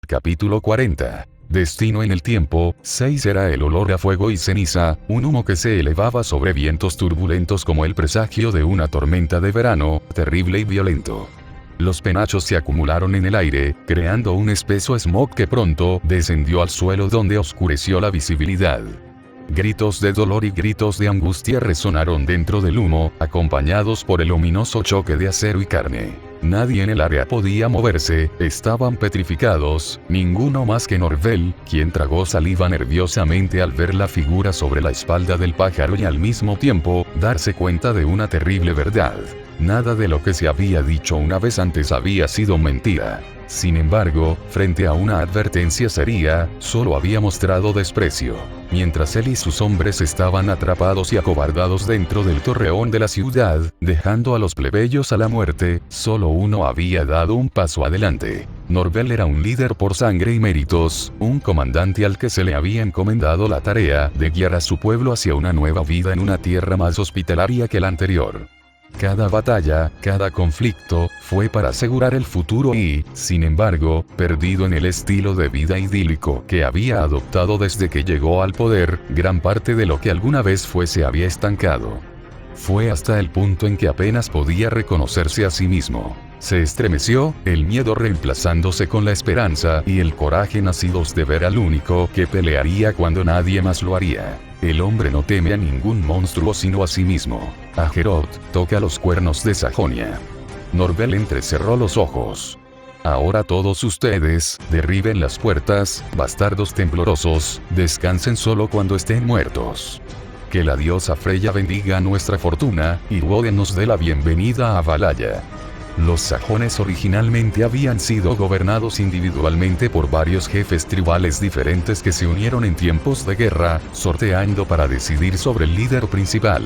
Capítulo 40. Destino en el tiempo. 6 era el olor a fuego y ceniza, un humo que se elevaba sobre vientos turbulentos como el presagio de una tormenta de verano, terrible y violento. Los penachos se acumularon en el aire, creando un espeso smog que pronto descendió al suelo donde oscureció la visibilidad. Gritos de dolor y gritos de angustia resonaron dentro del humo, acompañados por el ominoso choque de acero y carne. Nadie en el área podía moverse, estaban petrificados, ninguno más que Norvel, quien tragó saliva nerviosamente al ver la figura sobre la espalda del pájaro y al mismo tiempo, darse cuenta de una terrible verdad. Nada de lo que se había dicho una vez antes había sido mentira. Sin embargo, frente a una advertencia seria, solo había mostrado desprecio. Mientras él y sus hombres estaban atrapados y acobardados dentro del torreón de la ciudad, dejando a los plebeyos a la muerte, solo uno había dado un paso adelante. Norvel era un líder por sangre y méritos, un comandante al que se le había encomendado la tarea de guiar a su pueblo hacia una nueva vida en una tierra más hospitalaria que la anterior. Cada batalla, cada conflicto, fue para asegurar el futuro y, sin embargo, perdido en el estilo de vida idílico que había adoptado desde que llegó al poder, gran parte de lo que alguna vez fue se había estancado. Fue hasta el punto en que apenas podía reconocerse a sí mismo. Se estremeció, el miedo reemplazándose con la esperanza y el coraje nacidos de ver al único que pelearía cuando nadie más lo haría. El hombre no teme a ningún monstruo sino a sí mismo. Ageroth toca los cuernos de Sajonia. Norvel entrecerró los ojos. Ahora todos ustedes, derriben las puertas, bastardos temblorosos, descansen solo cuando estén muertos. Que la diosa Freya bendiga nuestra fortuna, y Woden nos dé la bienvenida a Valhalla. Los sajones originalmente habían sido gobernados individualmente por varios jefes tribales diferentes que se unieron en tiempos de guerra, sorteando para decidir sobre el líder principal.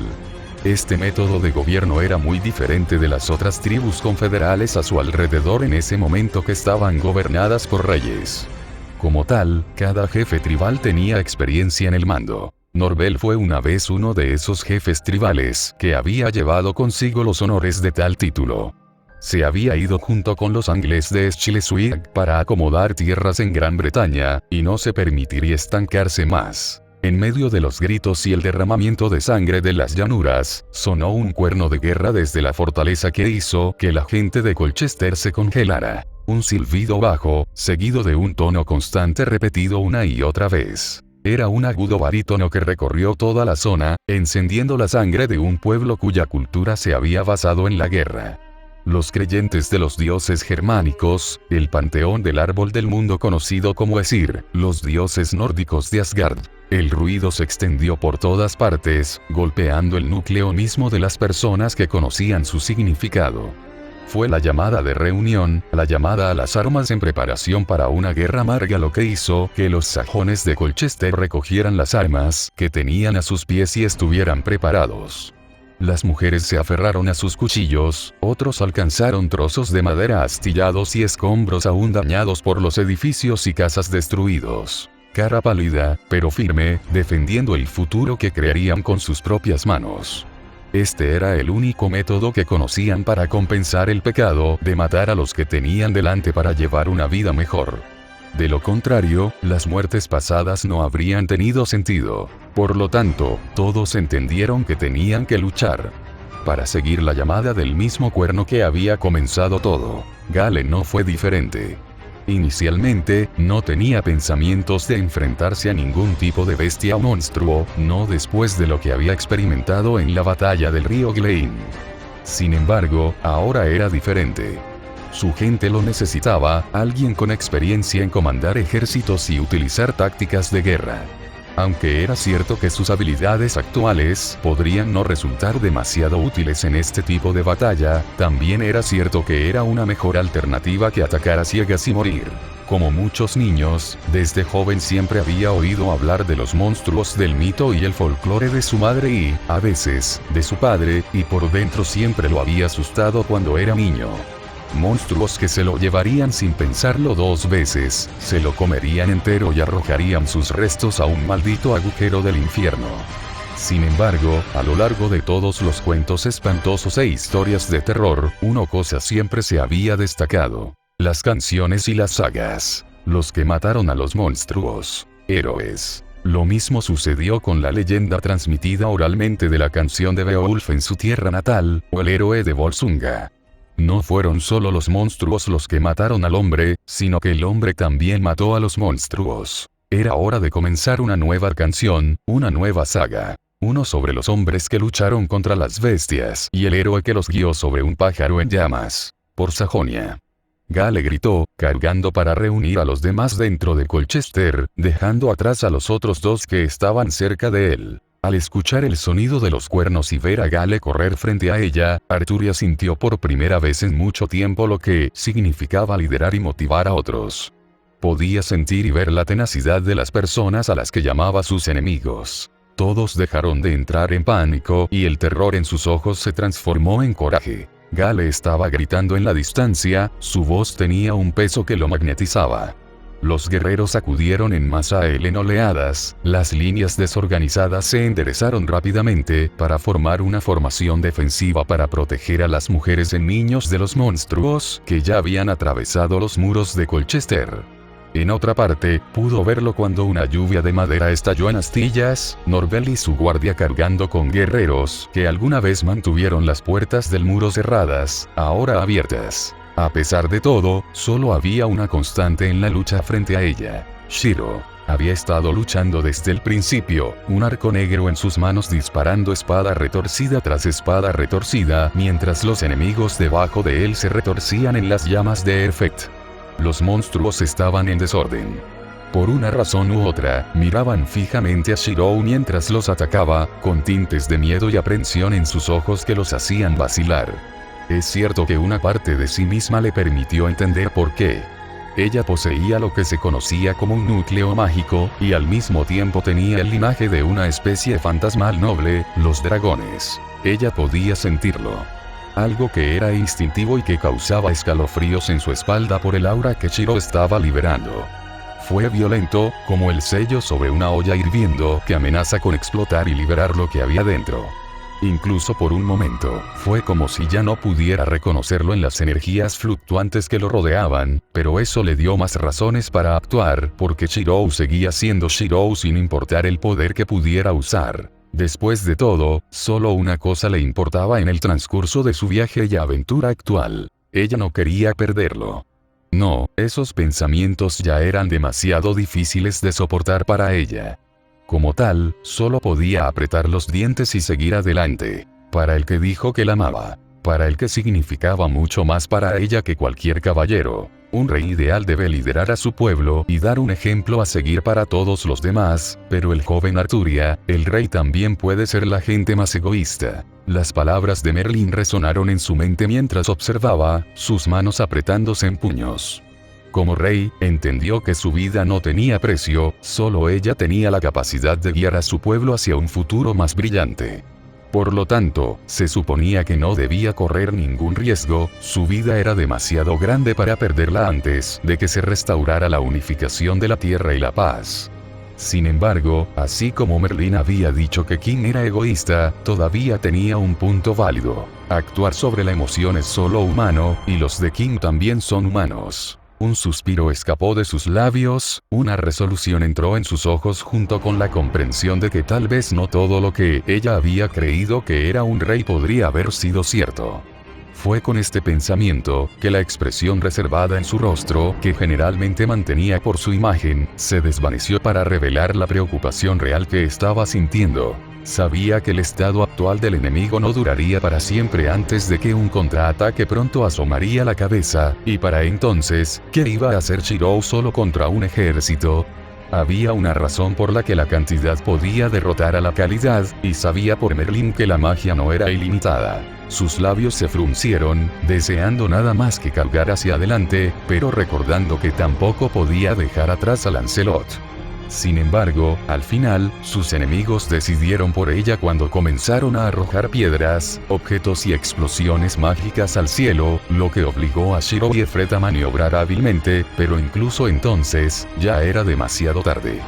Este método de gobierno era muy diferente de las otras tribus confederales a su alrededor en ese momento que estaban gobernadas por reyes. Como tal, cada jefe tribal tenía experiencia en el mando. Norvel fue una vez uno de esos jefes tribales que había llevado consigo los honores de tal título. Se había ido junto con los Angles de Schleswig para acomodar tierras en Gran Bretaña, y no se permitiría estancarse más. En medio de los gritos y el derramamiento de sangre de las llanuras, sonó un cuerno de guerra desde la fortaleza que hizo que la gente de Colchester se congelara. Un silbido bajo, seguido de un tono constante repetido una y otra vez. Era un agudo barítono que recorrió toda la zona, encendiendo la sangre de un pueblo cuya cultura se había basado en la guerra. Los creyentes de los dioses germánicos, el panteón del árbol del mundo conocido como Aesir, los dioses nórdicos de Asgard. El ruido se extendió por todas partes, golpeando el núcleo mismo de las personas que conocían su significado. Fue la llamada de reunión, la llamada a las armas en preparación para una guerra amarga lo que hizo que los sajones de Colchester recogieran las armas que tenían a sus pies y estuvieran preparados. Las mujeres se aferraron a sus cuchillos, otros alcanzaron trozos de madera astillados y escombros aún dañados por los edificios y casas destruidos. Cara pálida, pero firme, defendiendo el futuro que crearían con sus propias manos. Este era el único método que conocían para compensar el pecado de matar a los que tenían delante para llevar una vida mejor. De lo contrario, las muertes pasadas no habrían tenido sentido. Por lo tanto, todos entendieron que tenían que luchar. Para seguir la llamada del mismo cuerno que había comenzado todo. Gale no fue diferente. Inicialmente, no tenía pensamientos de enfrentarse a ningún tipo de bestia o monstruo, no después de lo que había experimentado en la batalla del río Glein. Sin embargo, ahora era diferente. Su gente lo necesitaba, alguien con experiencia en comandar ejércitos y utilizar tácticas de guerra. Aunque era cierto que sus habilidades actuales podrían no resultar demasiado útiles en este tipo de batalla, también era cierto que era una mejor alternativa que atacar a ciegas y morir. Como muchos niños, desde joven siempre había oído hablar de los monstruos del mito y el folclore de su madre y, a veces, de su padre, y por dentro siempre lo había asustado cuando era niño. Monstruos que se lo llevarían sin pensarlo 2 veces, se lo comerían entero y arrojarían sus restos a un maldito agujero del infierno. Sin embargo, a lo largo de todos los cuentos espantosos e historias de terror, una cosa siempre se había destacado: las canciones y las sagas. los que mataron a los monstruos, héroes. Lo mismo sucedió con la leyenda transmitida oralmente de la canción de Beowulf en su tierra natal, o el héroe de Volsunga. No fueron solo los monstruos los que mataron al hombre, sino que el hombre también mató a los monstruos. Era hora de comenzar una nueva canción, una nueva saga. Uno sobre los hombres que lucharon contra las bestias y el héroe que los guió sobre un pájaro en llamas. Por Sajonia. Gale gritó, cargando para reunir a los demás dentro de Colchester, dejando atrás a los otros dos que estaban cerca de él. Al escuchar el sonido de los cuernos y ver a Gale correr frente a ella, Arturia sintió por primera vez en mucho tiempo lo que significaba liderar y motivar a otros. Podía sentir y ver la tenacidad de las personas a las que llamaba sus enemigos. Todos dejaron de entrar en pánico y el terror en sus ojos se transformó en coraje. Gale estaba gritando en la distancia, su voz tenía un peso que lo magnetizaba. Los guerreros acudieron en masa a él en oleadas, las líneas desorganizadas se enderezaron rápidamente para formar una formación defensiva para proteger a las mujeres y niños de los monstruos que ya habían atravesado los muros de Colchester. En otra parte, pudo verlo cuando una lluvia de madera estalló en astillas, Norvel y su guardia cargando con guerreros que alguna vez mantuvieron las puertas del muro cerradas, ahora abiertas. A pesar de todo, solo había una constante en la lucha frente a ella. Shiro. Había estado luchando desde el principio, un arco negro en sus manos disparando espada retorcida tras espada retorcida, mientras los enemigos debajo de él se retorcían en las llamas de Erfect. Los monstruos estaban en desorden. Por una razón u otra, miraban fijamente a Shirou mientras los atacaba, con tintes de miedo y aprensión en sus ojos que los hacían vacilar. Es cierto que una parte de sí misma le permitió entender por qué. Ella poseía lo que se conocía como un núcleo mágico, y al mismo tiempo tenía el linaje de una especie fantasmal noble, los dragones. Ella podía sentirlo. Algo que era instintivo y que causaba escalofríos en su espalda por el aura que Shiro estaba liberando. Fue violento, como el sello sobre una olla hirviendo que amenaza con explotar y liberar lo que había dentro. Incluso por un momento, fue como si ya no pudiera reconocerlo en las energías fluctuantes que lo rodeaban, pero eso le dio más razones para actuar, porque Shirou seguía siendo Shirou sin importar el poder que pudiera usar. Después de todo, solo una cosa le importaba en el transcurso de su viaje y aventura actual. Ella no quería perderlo. No, esos pensamientos ya eran demasiado difíciles de soportar para ella. Como tal, solo podía apretar los dientes y seguir adelante. Para el que dijo que la amaba. Para el que significaba mucho más para ella que cualquier caballero. Un rey ideal debe liderar a su pueblo y dar un ejemplo a seguir para todos los demás, pero el joven Arturia, el rey también puede ser la gente más egoísta. Las palabras de Merlin resonaron en su mente mientras observaba, sus manos apretándose en puños. Como rey, entendió que su vida no tenía precio, solo ella tenía la capacidad de guiar a su pueblo hacia un futuro más brillante. Por lo tanto, se suponía que no debía correr ningún riesgo, su vida era demasiado grande para perderla antes de que se restaurara la unificación de la tierra y la paz. Sin embargo, así como Merlin había dicho que King era egoísta, todavía tenía un punto válido. Actuar sobre la emoción es solo humano, y los de King también son humanos. Un suspiro escapó de sus labios, una resolución entró en sus ojos junto con la comprensión de que tal vez no todo lo que ella había creído que era un rey podría haber sido cierto. Fue con este pensamiento, que la expresión reservada en su rostro, que generalmente mantenía por su imagen, se desvaneció para revelar la preocupación real que estaba sintiendo. Sabía que el estado actual del enemigo no duraría para siempre antes de que un contraataque pronto asomaría la cabeza, y para entonces, ¿qué iba a hacer Shirou solo contra un ejército? Había una razón por la que la cantidad podía derrotar a la calidad, y sabía por Merlin que la magia no era ilimitada. Sus labios se fruncieron, deseando nada más que cargar hacia adelante, pero recordando que tampoco podía dejar atrás a Lancelot. Sin embargo, al final, sus enemigos decidieron por ella cuando comenzaron a arrojar piedras, objetos y explosiones mágicas al cielo, lo que obligó a Shiro y Efret a maniobrar hábilmente, pero incluso entonces, ya era demasiado tarde.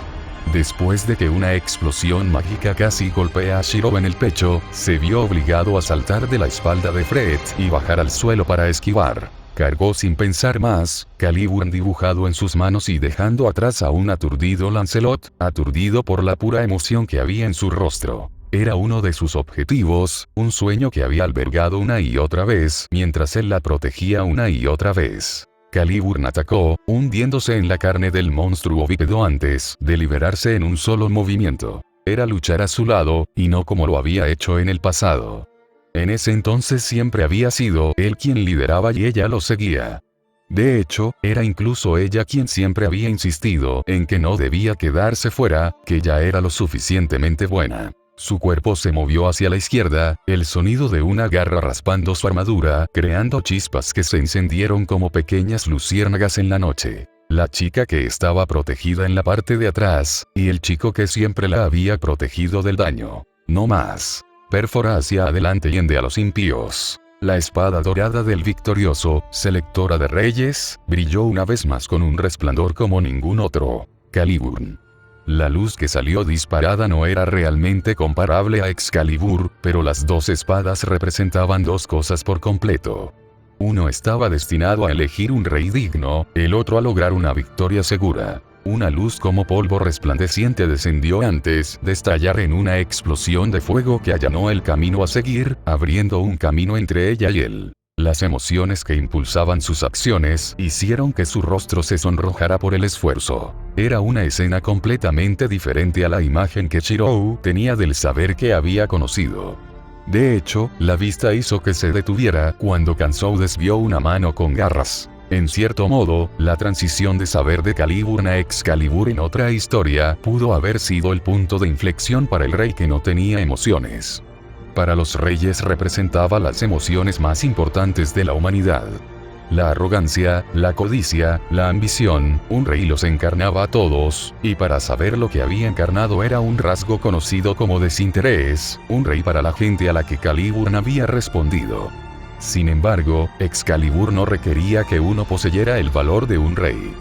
Después de que una explosión mágica casi golpea a Shiro en el pecho, se vio obligado a saltar de la espalda de Efret y bajar al suelo para esquivar. Cargó sin pensar más, Caliburn dibujado en sus manos y dejando atrás a un aturdido Lancelot, aturdido por la pura emoción que había en su rostro. Era uno de sus objetivos, un sueño que había albergado una y otra vez, mientras él la protegía una y otra vez. Caliburn atacó, hundiéndose en la carne del monstruo bípedo antes de liberarse en un solo movimiento. Era luchar a su lado, y no como lo había hecho en el pasado. En ese entonces siempre había sido él quien lideraba y ella lo seguía. De hecho, era incluso ella quien siempre había insistido en que no debía quedarse fuera, que ya era lo suficientemente buena. Su cuerpo se movió hacia la izquierda, el sonido de una garra raspando su armadura, creando chispas que se encendieron como pequeñas luciérnagas en la noche. La chica que estaba protegida en la parte de atrás, y el chico que siempre la había protegido del daño. No más. Pérfora hacia adelante y hende a los impíos. La espada dorada del victorioso, selectora de reyes, brilló una vez más con un resplandor como ningún otro. Caliburn. La luz que salió disparada no era realmente comparable a Excalibur, pero las dos espadas representaban dos cosas por completo. Uno estaba destinado a elegir un rey digno, el otro a lograr una victoria segura. Una luz como polvo resplandeciente descendió antes de estallar en una explosión de fuego que allanó el camino a seguir, abriendo un camino entre ella y él. Las emociones que impulsaban sus acciones hicieron que su rostro se sonrojara por el esfuerzo. Era una escena completamente diferente a la imagen que Shirou tenía del saber que había conocido. De hecho, la vista hizo que se detuviera cuando Kansou desvió una mano con garras. En cierto modo, la transición de saber de Caliburn a Excalibur en otra historia pudo haber sido el punto de inflexión para el rey que no tenía emociones. Para los reyes representaba las emociones más importantes de la humanidad. La arrogancia, la codicia, la ambición, un rey los encarnaba a todos, y para saber lo que había encarnado era un rasgo conocido como desinterés, un rey para la gente a la que Caliburn había respondido. Sin embargo, Excalibur no requería que uno poseyera el valor de un rey.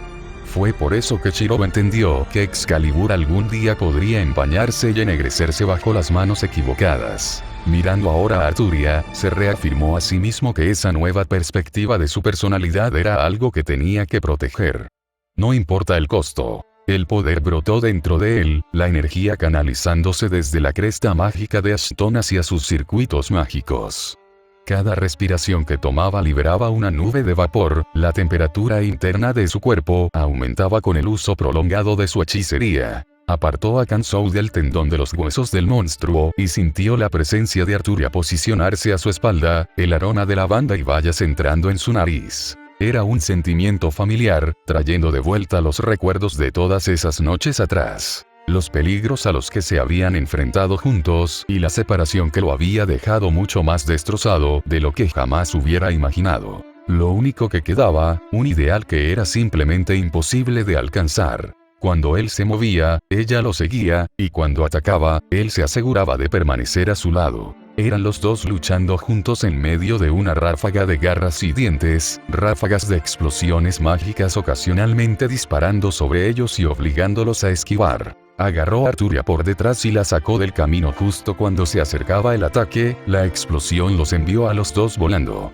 Fue por eso que Shirou entendió que Excalibur algún día podría empañarse y ennegrecerse bajo las manos equivocadas. Mirando ahora a Arturia, se reafirmó a sí mismo que esa nueva perspectiva de su personalidad era algo que tenía que proteger. No importa el costo. El poder brotó dentro de él, la energía canalizándose desde la cresta mágica de Ashton hacia sus circuitos mágicos. Cada respiración que tomaba liberaba una nube de vapor, la temperatura interna de su cuerpo aumentaba con el uso prolongado de su hechicería. Apartó a Kansou del tendón de los huesos del monstruo y sintió la presencia de Arturia posicionarse a su espalda, el aroma de lavanda y bayas entrando en su nariz. Era un sentimiento familiar, trayendo de vuelta los recuerdos de todas esas noches atrás. Los peligros a los que se habían enfrentado juntos y la separación que lo había dejado mucho más destrozado de lo que jamás hubiera imaginado. Lo único que quedaba, un ideal que era simplemente imposible de alcanzar. Cuando él se movía, ella lo seguía, y cuando atacaba, él se aseguraba de permanecer a su lado. Eran los dos luchando juntos en medio de una ráfaga de garras y dientes, ráfagas de explosiones mágicas ocasionalmente disparando sobre ellos y obligándolos a esquivar. Agarró a Arturia por detrás y la sacó del camino justo cuando se acercaba el ataque, la explosión los envió a los dos volando.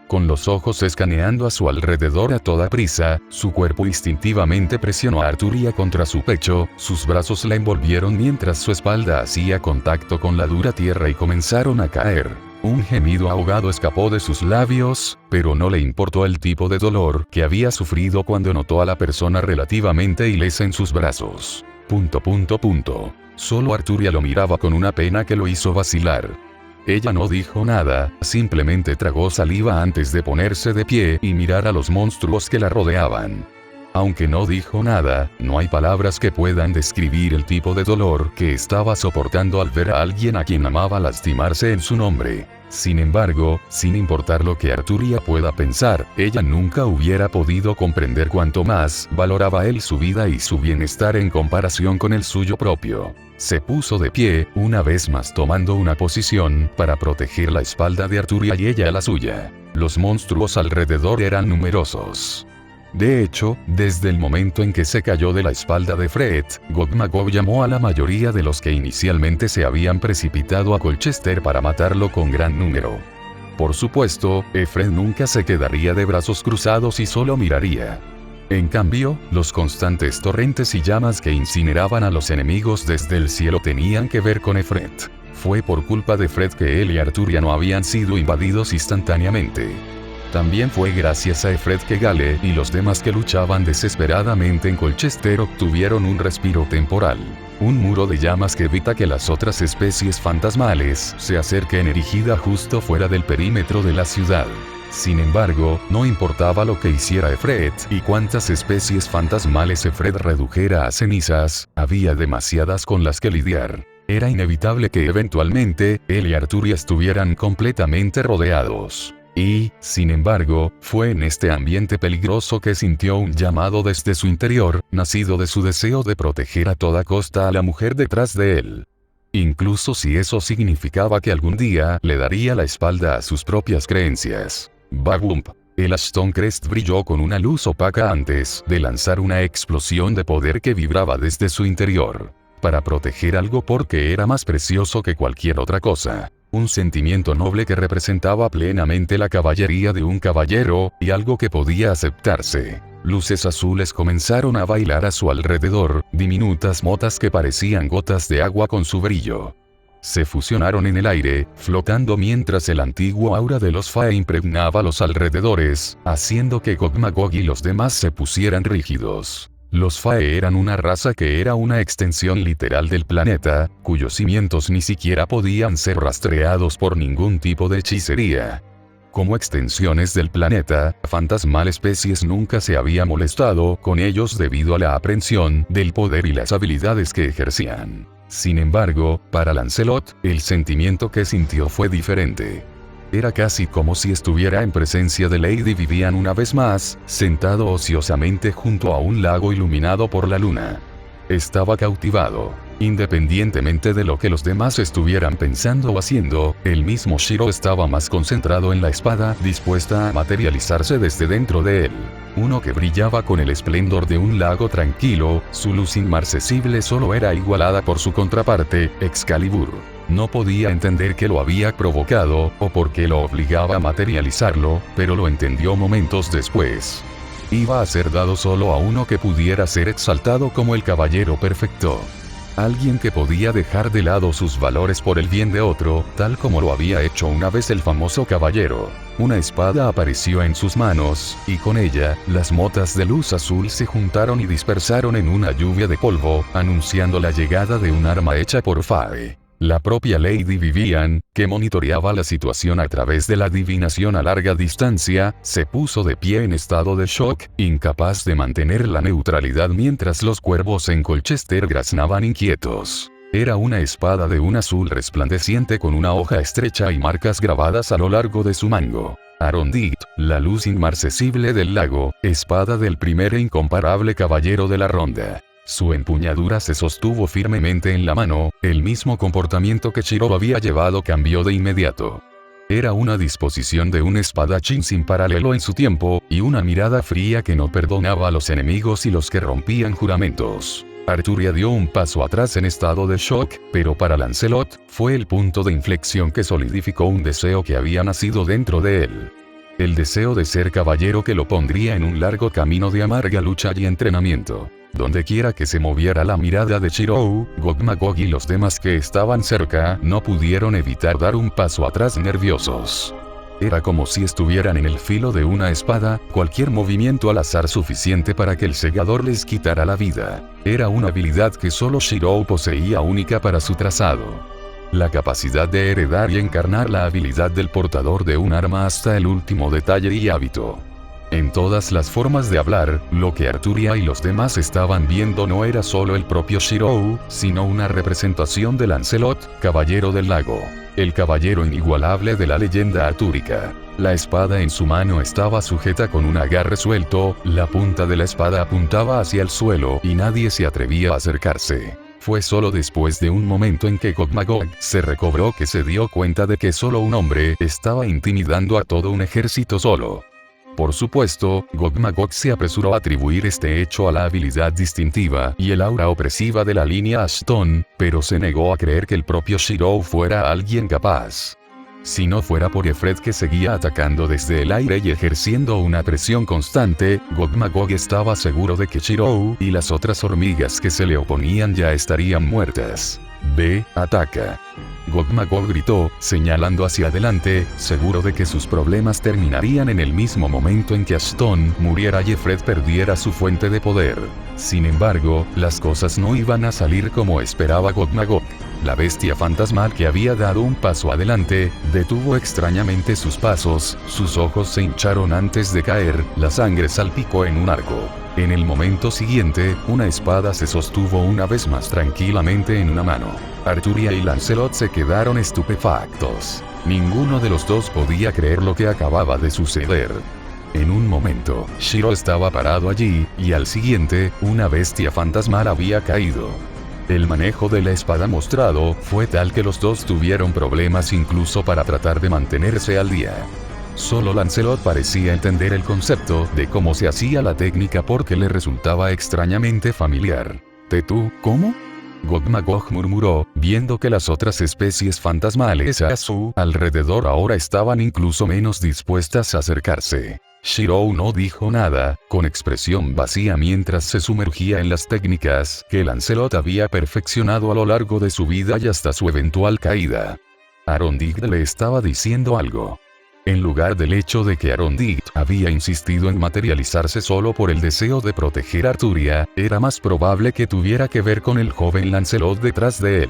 Con los ojos escaneando a su alrededor a toda prisa, su cuerpo instintivamente presionó a Arturia contra su pecho, sus brazos la envolvieron mientras su espalda hacía contacto con la dura tierra y comenzaron a caer. Un gemido ahogado escapó de sus labios, pero no le importó el tipo de dolor que había sufrido cuando notó a la persona relativamente ilesa en sus brazos. Solo Arturia lo miraba con una pena que lo hizo vacilar. Ella no dijo nada, simplemente tragó saliva antes de ponerse de pie y mirar a los monstruos que la rodeaban. Aunque no dijo nada, no hay palabras que puedan describir el tipo de dolor que estaba soportando al ver a alguien a quien amaba lastimarse en su nombre. Sin embargo, sin importar lo que Arturia pueda pensar, ella nunca hubiera podido comprender cuánto más valoraba él su vida y su bienestar en comparación con el suyo propio. Se puso de pie, una vez más tomando una posición para proteger la espalda de Arturia y ella la suya. Los monstruos alrededor eran numerosos. De hecho, desde el momento en que se cayó de la espalda de Fred, Gog-Magog llamó a la mayoría de los que inicialmente se habían precipitado a Colchester para matarlo con gran número. Por supuesto, Efred nunca se quedaría de brazos cruzados y solo miraría. En cambio, los constantes torrentes y llamas que incineraban a los enemigos desde el cielo tenían que ver con Efred. Fue por culpa de Efred que él y Arturia no habían sido invadidos instantáneamente. También fue gracias a Efred que Gale y los demás que luchaban desesperadamente en Colchester obtuvieron un respiro temporal. Un muro de llamas que evita que las otras especies fantasmales se acerquen erigida justo fuera del perímetro de la ciudad. Sin embargo, no importaba lo que hiciera Efred y cuántas especies fantasmales Efred redujera a cenizas, había demasiadas con las que lidiar. Era inevitable que eventualmente, él y Arturia estuvieran completamente rodeados. Y, sin embargo, fue en este ambiente peligroso que sintió un llamado desde su interior, nacido de su deseo de proteger a toda costa a la mujer detrás de él. Incluso si eso significaba que algún día le daría la espalda a sus propias creencias. Bagump. El Ashton Crest brilló con una luz opaca antes de lanzar una explosión de poder que vibraba desde su interior. Para proteger algo porque era más precioso que cualquier otra cosa. Un sentimiento noble que representaba plenamente la caballería de un caballero, y algo que podía aceptarse. Luces azules comenzaron a bailar a su alrededor, diminutas motas que parecían gotas de agua con su brillo. Se fusionaron en el aire, flotando mientras el antiguo aura de los Fae impregnaba los alrededores, haciendo que Gog-Magog y los demás se pusieran rígidos. Los Fae eran una raza que era una extensión literal del planeta, cuyos cimientos ni siquiera podían ser rastreados por ningún tipo de hechicería. Como extensiones del planeta, fantasmal especies nunca se había molestado con ellos debido a la aprensión del poder y las habilidades que ejercían. Sin embargo, para Lancelot, el sentimiento que sintió fue diferente. Era casi como si estuviera en presencia de Lady Vivian una vez más, sentado ociosamente junto a un lago iluminado por la luna. Estaba cautivado. Independientemente de lo que los demás estuvieran pensando o haciendo, el mismo Shiro estaba más concentrado en la espada, dispuesta a materializarse desde dentro de él. Uno que brillaba con el esplendor de un lago tranquilo, su luz inmarcesible solo era igualada por su contraparte, Excalibur. No podía entender qué lo había provocado, o por qué lo obligaba a materializarlo, pero lo entendió momentos después. Iba a ser dado solo a uno que pudiera ser exaltado como el caballero perfecto. Alguien que podía dejar de lado sus valores por el bien de otro, tal como lo había hecho una vez el famoso caballero. Una espada apareció en sus manos, y con ella, las motas de luz azul se juntaron y dispersaron en una lluvia de polvo, anunciando la llegada de un arma hecha por Fae. La propia Lady Vivian, que monitoreaba la situación a través de la adivinación a larga distancia, se puso de pie en estado de shock, incapaz de mantener la neutralidad mientras los cuervos en Colchester graznaban inquietos. Era una espada de un azul resplandeciente con una hoja estrecha y marcas grabadas a lo largo de su mango. Arondit, la luz inmarcesible del lago, espada del primer e incomparable caballero de la ronda. Su empuñadura se sostuvo firmemente en la mano, el mismo comportamiento que Shiro había llevado cambió de inmediato. Era una disposición de un espadachín sin paralelo en su tiempo, y una mirada fría que no perdonaba a los enemigos y los que rompían juramentos. Arturia dio un paso atrás en estado de shock, pero para Lancelot, fue el punto de inflexión que solidificó un deseo que había nacido dentro de él. El deseo de ser caballero que lo pondría en un largo camino de amarga lucha y entrenamiento. Donde quiera que se moviera la mirada de Shiro, Gog-Magog y los demás que estaban cerca no pudieron evitar dar un paso atrás nerviosos. Era como si estuvieran en el filo de una espada, cualquier movimiento al azar suficiente para que el segador les quitara la vida. Era una habilidad que solo Shiro poseía única para su trazado. La capacidad de heredar y encarnar la habilidad del portador de un arma hasta el último detalle y hábito. En todas las formas de hablar, lo que Arturia y los demás estaban viendo no era solo el propio Shiro, sino una representación de Lancelot, caballero del lago. El caballero inigualable de la leyenda artúrica. La espada en su mano estaba sujeta con un agarre suelto, la punta de la espada apuntaba hacia el suelo y nadie se atrevía a acercarse. Fue solo después de un momento en que Gog-Magog se recobró que se dio cuenta de que solo un hombre estaba intimidando a todo un ejército solo. Por supuesto, Gog-Magog se apresuró a atribuir este hecho a la habilidad distintiva y el aura opresiva de la línea Ashton, pero se negó a creer que el propio Shiro fuera alguien capaz. Si no fuera por Efred que seguía atacando desde el aire y ejerciendo una presión constante, Gog-Magog estaba seguro de que Shirou y las otras hormigas que se le oponían ya estarían muertas. Ve, ataca. Gog-Magog gritó, señalando hacia adelante, seguro de que sus problemas terminarían en el mismo momento en que Ashton muriera y Efred perdiera su fuente de poder. Sin embargo, las cosas no iban a salir como esperaba Gog-Magog. La bestia fantasmal que había dado un paso adelante, detuvo extrañamente sus pasos, sus ojos se hincharon antes de caer, la sangre salpicó en un arco. En el momento siguiente, una espada se sostuvo una vez más tranquilamente en una mano. Arturia y Lancelot se quedaron estupefactos. Ninguno de los dos podía creer lo que acababa de suceder. En un momento, Shiro estaba parado allí, y al siguiente, una bestia fantasmal había caído. El manejo de la espada mostrado fue tal que los dos tuvieron problemas incluso para tratar de mantenerse al día. Solo Lancelot parecía entender el concepto de cómo se hacía la técnica porque le resultaba extrañamente familiar. ¿Tú, cómo? Gog-Magog murmuró, viendo que las otras especies fantasmales a su alrededor ahora estaban incluso menos dispuestas a acercarse. Shirou no dijo nada, con expresión vacía mientras se sumergía en las técnicas que Lancelot había perfeccionado a lo largo de su vida y hasta su eventual caída. Arondig le estaba diciendo algo. En lugar del hecho de que Arondig había insistido en materializarse solo por el deseo de proteger a Arturia, era más probable que tuviera que ver con el joven Lancelot detrás de él.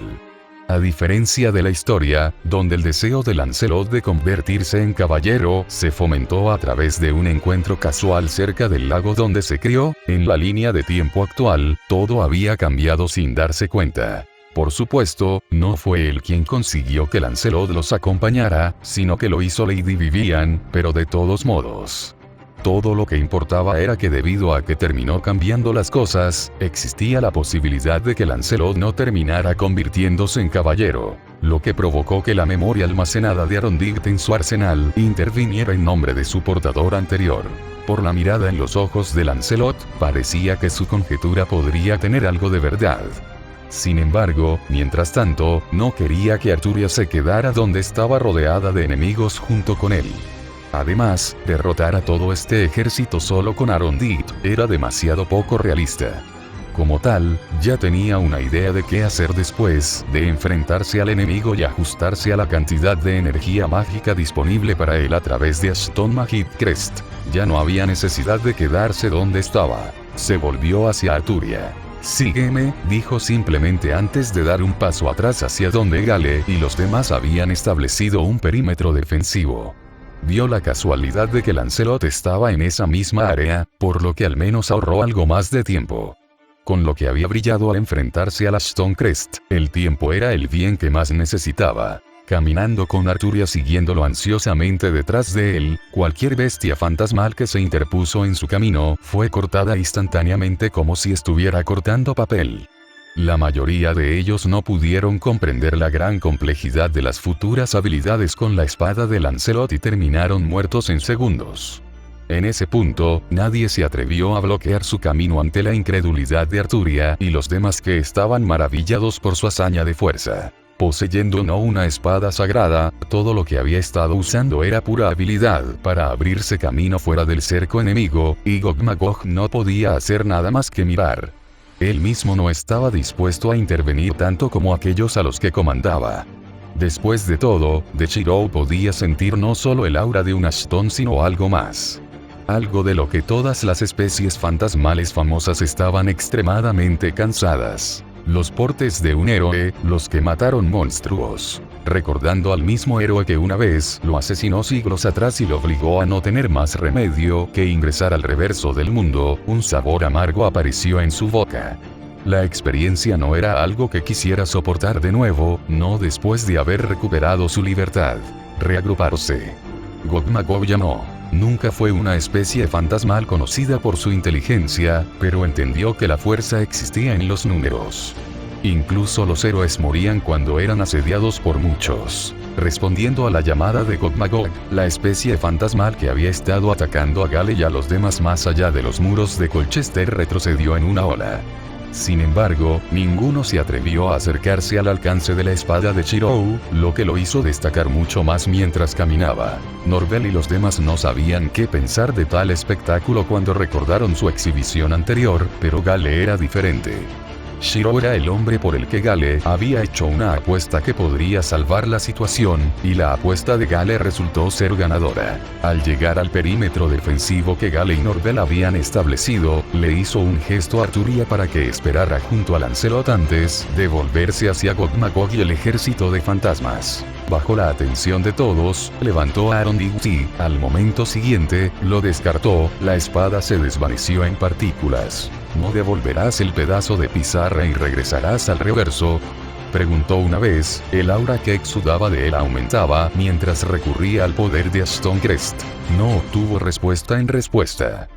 A diferencia de la historia, donde el deseo de Lancelot de convertirse en caballero se fomentó a través de un encuentro casual cerca del lago donde se crió, en la línea de tiempo actual, todo había cambiado sin darse cuenta. Por supuesto, no fue él quien consiguió que Lancelot los acompañara, sino que lo hizo Lady Vivian, pero de todos modos. Todo lo que importaba era que debido a que terminó cambiando las cosas, existía la posibilidad de que Lancelot no terminara convirtiéndose en caballero, lo que provocó que la memoria almacenada de Arondig en su arsenal interviniera en nombre de su portador anterior. Por la mirada en los ojos de Lancelot, parecía que su conjetura podría tener algo de verdad. Sin embargo, mientras tanto, no quería que Arturia se quedara donde estaba rodeada de enemigos junto con él. Además, derrotar a todo este ejército solo con Arondig era demasiado poco realista. Como tal, ya tenía una idea de qué hacer después de enfrentarse al enemigo y ajustarse a la cantidad de energía mágica disponible para él a través de Ashton Magic Crest. Ya no había necesidad de quedarse donde estaba. Se volvió hacia Arturia. «Sígueme», dijo simplemente antes de dar un paso atrás hacia donde Gale y los demás habían establecido un perímetro defensivo. Vio la casualidad de que Lancelot estaba en esa misma área, por lo que al menos ahorró algo más de tiempo. Con lo que había brillado al enfrentarse a la Ashton Crest, el tiempo era el bien que más necesitaba. Caminando con Arturia siguiéndolo ansiosamente detrás de él, cualquier bestia fantasmal que se interpuso en su camino fue cortada instantáneamente como si estuviera cortando papel. La mayoría de ellos no pudieron comprender la gran complejidad de las futuras habilidades con la espada de Lancelot y terminaron muertos en segundos. En ese punto, nadie se atrevió a bloquear su camino ante la incredulidad de Arturia y los demás que estaban maravillados por su hazaña de fuerza. Poseyendo no una espada sagrada, todo lo que había estado usando era pura habilidad para abrirse camino fuera del cerco enemigo, y Gog-Magog no podía hacer nada más que mirar. Él mismo no estaba dispuesto a intervenir tanto como aquellos a los que comandaba. Después de todo, de Shirou podía sentir no solo el aura de un Ashton sino algo más. Algo de lo que todas las especies fantasmales famosas estaban extremadamente cansadas. Los portes de un héroe, los que mataron monstruos. Recordando al mismo héroe que una vez lo asesinó siglos atrás y lo obligó a no tener más remedio que ingresar al reverso del mundo, un sabor amargo apareció en su boca. La experiencia no era algo que quisiera soportar de nuevo, no después de haber recuperado su libertad. Reagruparse. Gog-Magog llamó. Nunca fue una especie fantasmal conocida por su inteligencia, pero entendió que la fuerza existía en los números. Incluso los héroes morían cuando eran asediados por muchos. Respondiendo a la llamada de Gog-Magog, la especie fantasmal que había estado atacando a Gale y a los demás más allá de los muros de Colchester retrocedió en una ola. Sin embargo, ninguno se atrevió a acercarse al alcance de la espada de Shirou, lo que lo hizo destacar mucho más mientras caminaba. Norvel y los demás no sabían qué pensar de tal espectáculo cuando recordaron su exhibición anterior, pero Gale era diferente. Shirou era el hombre por el que Gale había hecho una apuesta que podría salvar la situación, y la apuesta de Gale resultó ser ganadora. Al llegar al perímetro defensivo que Gale y Norvel habían establecido, le hizo un gesto a Arturia para que esperara junto a Lancelot antes de volverse hacia Gog-Magog y el ejército de fantasmas. Bajo la atención de todos, levantó a Arondir y, al momento siguiente, lo descartó, la espada se desvaneció en partículas. ¿No devolverás el pedazo de pizarra y regresarás al reverso?, preguntó una vez. El aura que exudaba de él aumentaba mientras recurría al poder de Aston Crest. No obtuvo respuesta en respuesta.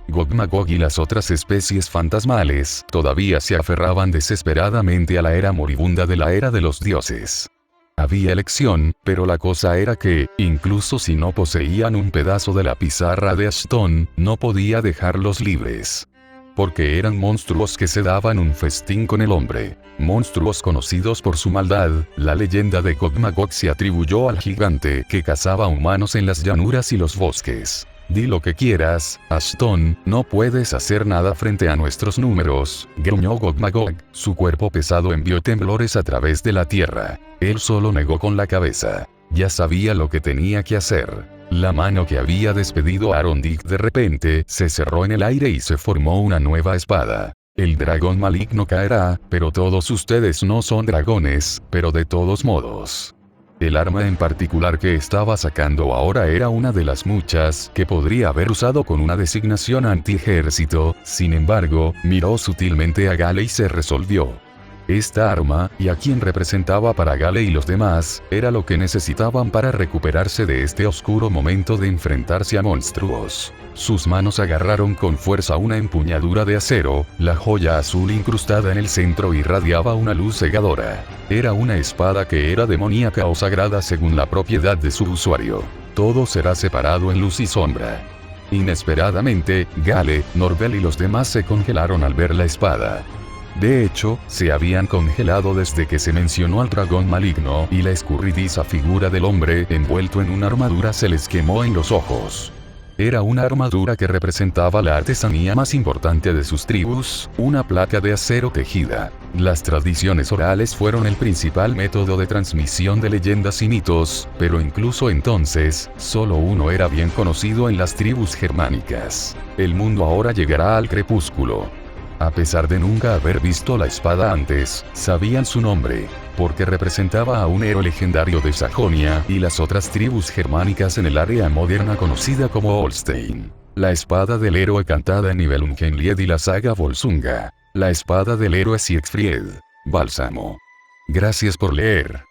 Gog-Magog y las otras especies fantasmales todavía se aferraban desesperadamente a la era moribunda de la era de los dioses. Había elección, pero la cosa era que, incluso si no poseían un pedazo de la pizarra de Aston, no podía dejarlos libres. Porque eran monstruos que se daban un festín con el hombre. Monstruos conocidos por su maldad. La leyenda de Gog-Magog se atribuyó al gigante que cazaba humanos en las llanuras y los bosques. Di lo que quieras, Aston, no puedes hacer nada frente a nuestros números, gruñó Gog-Magog. Su cuerpo pesado envió temblores a través de la tierra. Él solo negó con la cabeza. Ya sabía lo que tenía que hacer. La mano que había despedido a Arondir de repente se cerró en el aire y se formó una nueva espada. El dragón maligno caerá, pero todos ustedes no son dragones, pero de todos modos. El arma en particular que estaba sacando ahora era una de las muchas que podría haber usado con una designación anti-ejército. Sin embargo, miró sutilmente a Gale y se resolvió. Esta arma, y a quien representaba para Gale y los demás, era lo que necesitaban para recuperarse de este oscuro momento de enfrentarse a monstruos. Sus manos agarraron con fuerza una empuñadura de acero, la joya azul incrustada en el centro irradiaba una luz cegadora. Era una espada que era demoníaca o sagrada según la propiedad de su usuario. Todo será separado en luz y sombra. Inesperadamente, Gale, Norvel y los demás se congelaron al ver la espada. De hecho, se habían congelado desde que se mencionó al dragón maligno y la escurridiza figura del hombre envuelto en una armadura se les quemó en los ojos. Era una armadura que representaba la artesanía más importante de sus tribus, una placa de acero tejida. Las tradiciones orales fueron el principal método de transmisión de leyendas y mitos, pero incluso entonces, solo uno era bien conocido en las tribus germánicas. El mundo ahora llegará al crepúsculo. A pesar de nunca haber visto la espada antes, sabían su nombre, porque representaba a un héroe legendario de Sajonia y las otras tribus germánicas en el área moderna conocida como Holstein. La espada del héroe cantada en Nibelungenlied y la saga Volsunga. La espada del héroe Siegfried. Bálsamo. Gracias por leer.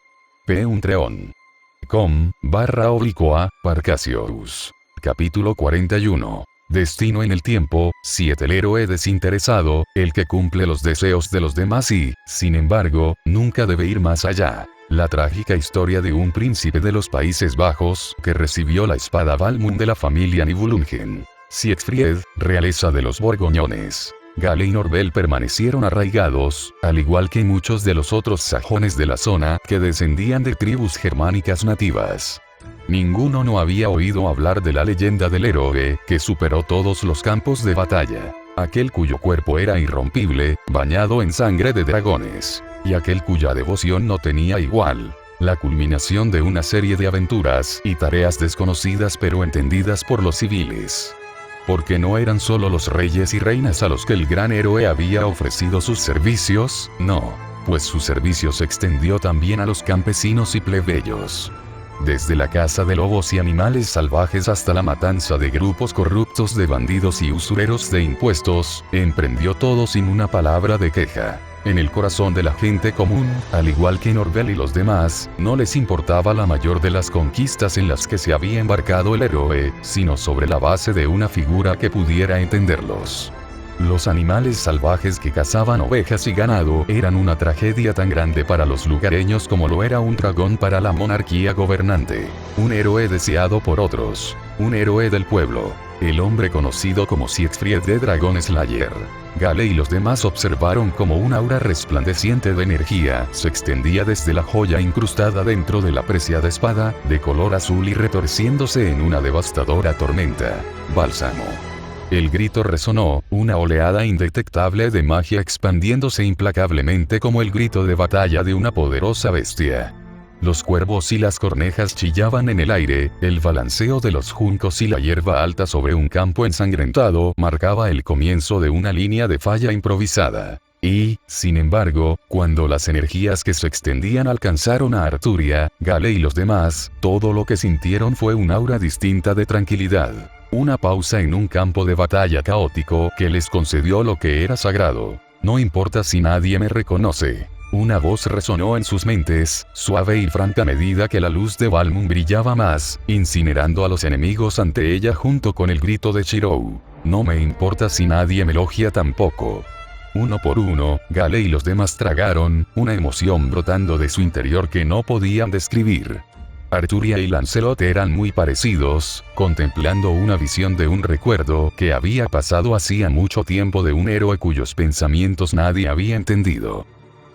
.com/Parcasius. Capítulo 41. Destino en el tiempo. 7. El héroe desinteresado, el que cumple los deseos de los demás y, sin embargo, nunca debe ir más allá. La trágica historia de un príncipe de los Países Bajos, que recibió la espada Valmund de la familia Nibelungen. Siegfried, realeza de los borgoñones. Gale y Norvel permanecieron arraigados, al igual que muchos de los otros sajones de la zona, que descendían de tribus germánicas nativas. Ninguno no había oído hablar de la leyenda del héroe, que superó todos los campos de batalla. Aquel cuyo cuerpo era irrompible, bañado en sangre de dragones. Y aquel cuya devoción no tenía igual. La culminación de una serie de aventuras y tareas desconocidas pero entendidas por los civiles. Porque no eran solo los reyes y reinas a los que el gran héroe había ofrecido sus servicios, no. Pues su servicio se extendió también a los campesinos y plebeyos. Desde la caza de lobos y animales salvajes hasta la matanza de grupos corruptos de bandidos y usureros de impuestos, emprendió todo sin una palabra de queja. En el corazón de la gente común, al igual que Norvel y los demás, no les importaba la mayor de las conquistas en las que se había embarcado el héroe, sino sobre la base de una figura que pudiera entenderlos. Los animales salvajes que cazaban ovejas y ganado eran una tragedia tan grande para los lugareños como lo era un dragón para la monarquía gobernante. Un héroe deseado por otros. Un héroe del pueblo. el hombre conocido como Siegfried de Dragon Slayer. Gale y los demás observaron como un aura resplandeciente de energía se extendía desde la joya incrustada dentro de la preciada espada, de color azul y retorciéndose en una devastadora tormenta. Bálsamo. El grito resonó, una oleada indetectable de magia expandiéndose implacablemente como el grito de batalla de una poderosa bestia. Los cuervos y las cornejas chillaban en el aire, el balanceo de los juncos y la hierba alta sobre un campo ensangrentado marcaba el comienzo de una línea de falla improvisada. Y, sin embargo, cuando las energías que se extendían alcanzaron a Arturia, Gale y los demás, todo lo que sintieron fue un aura distinta de tranquilidad. Una pausa en un campo de batalla caótico que les concedió lo que era sagrado. No importa si nadie me reconoce. Una voz resonó en sus mentes, suave y franca a medida que la luz de Balmung brillaba más, incinerando a los enemigos ante ella junto con el grito de Shirou. No me importa si nadie me elogia tampoco. Uno por uno, Gale y los demás tragaron, una emoción brotando de su interior que no podían describir. Arturia y Lancelot eran muy parecidos, contemplando una visión de un recuerdo que había pasado hacía mucho tiempo de un héroe cuyos pensamientos nadie había entendido.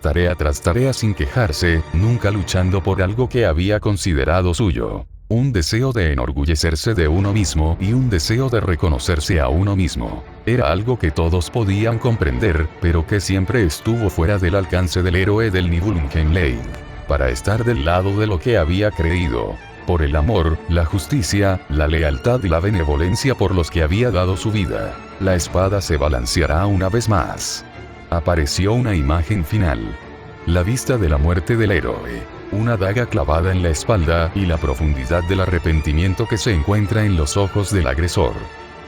Tarea tras tarea sin quejarse, nunca luchando por algo que había considerado suyo. Un deseo de enorgullecerse de uno mismo y un deseo de reconocerse a uno mismo. Era algo que todos podían comprender, pero que siempre estuvo fuera del alcance del héroe del Nibelungen para estar del lado de lo que había creído. Por el amor, la justicia, la lealtad y la benevolencia por los que había dado su vida. La espada se balanceará una vez más. Apareció una imagen final. La vista de la muerte del héroe. Una daga clavada en la espalda y la profundidad del arrepentimiento que se encuentra en los ojos del agresor.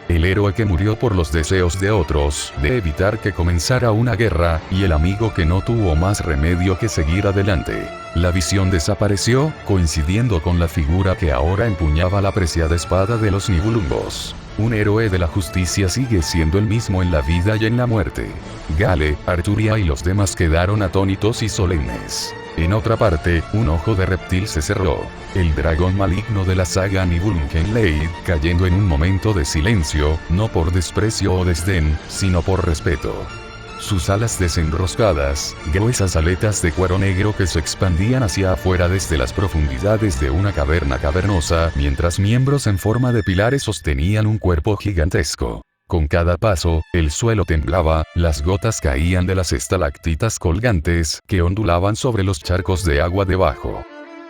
El héroe que murió por los deseos de otros, de evitar que comenzara una guerra, y el amigo que no tuvo más remedio que seguir adelante. La visión desapareció, coincidiendo con la figura que ahora empuñaba la preciada espada de los Nibelungos. Un héroe de la justicia sigue siendo el mismo en la vida y en la muerte. Gale, Arturia y los demás quedaron atónitos y solemnes. En otra parte, un ojo de reptil se cerró. El dragón maligno de la saga Nibelungen cayendo en un momento de silencio, no por desprecio o desdén, sino por respeto. Sus alas desenroscadas, gruesas aletas de cuero negro que se expandían hacia afuera desde las profundidades de una caverna cavernosa, mientras miembros en forma de pilares sostenían un cuerpo gigantesco. Con cada paso, el suelo temblaba, las gotas caían de las estalactitas colgantes que ondulaban sobre los charcos de agua debajo.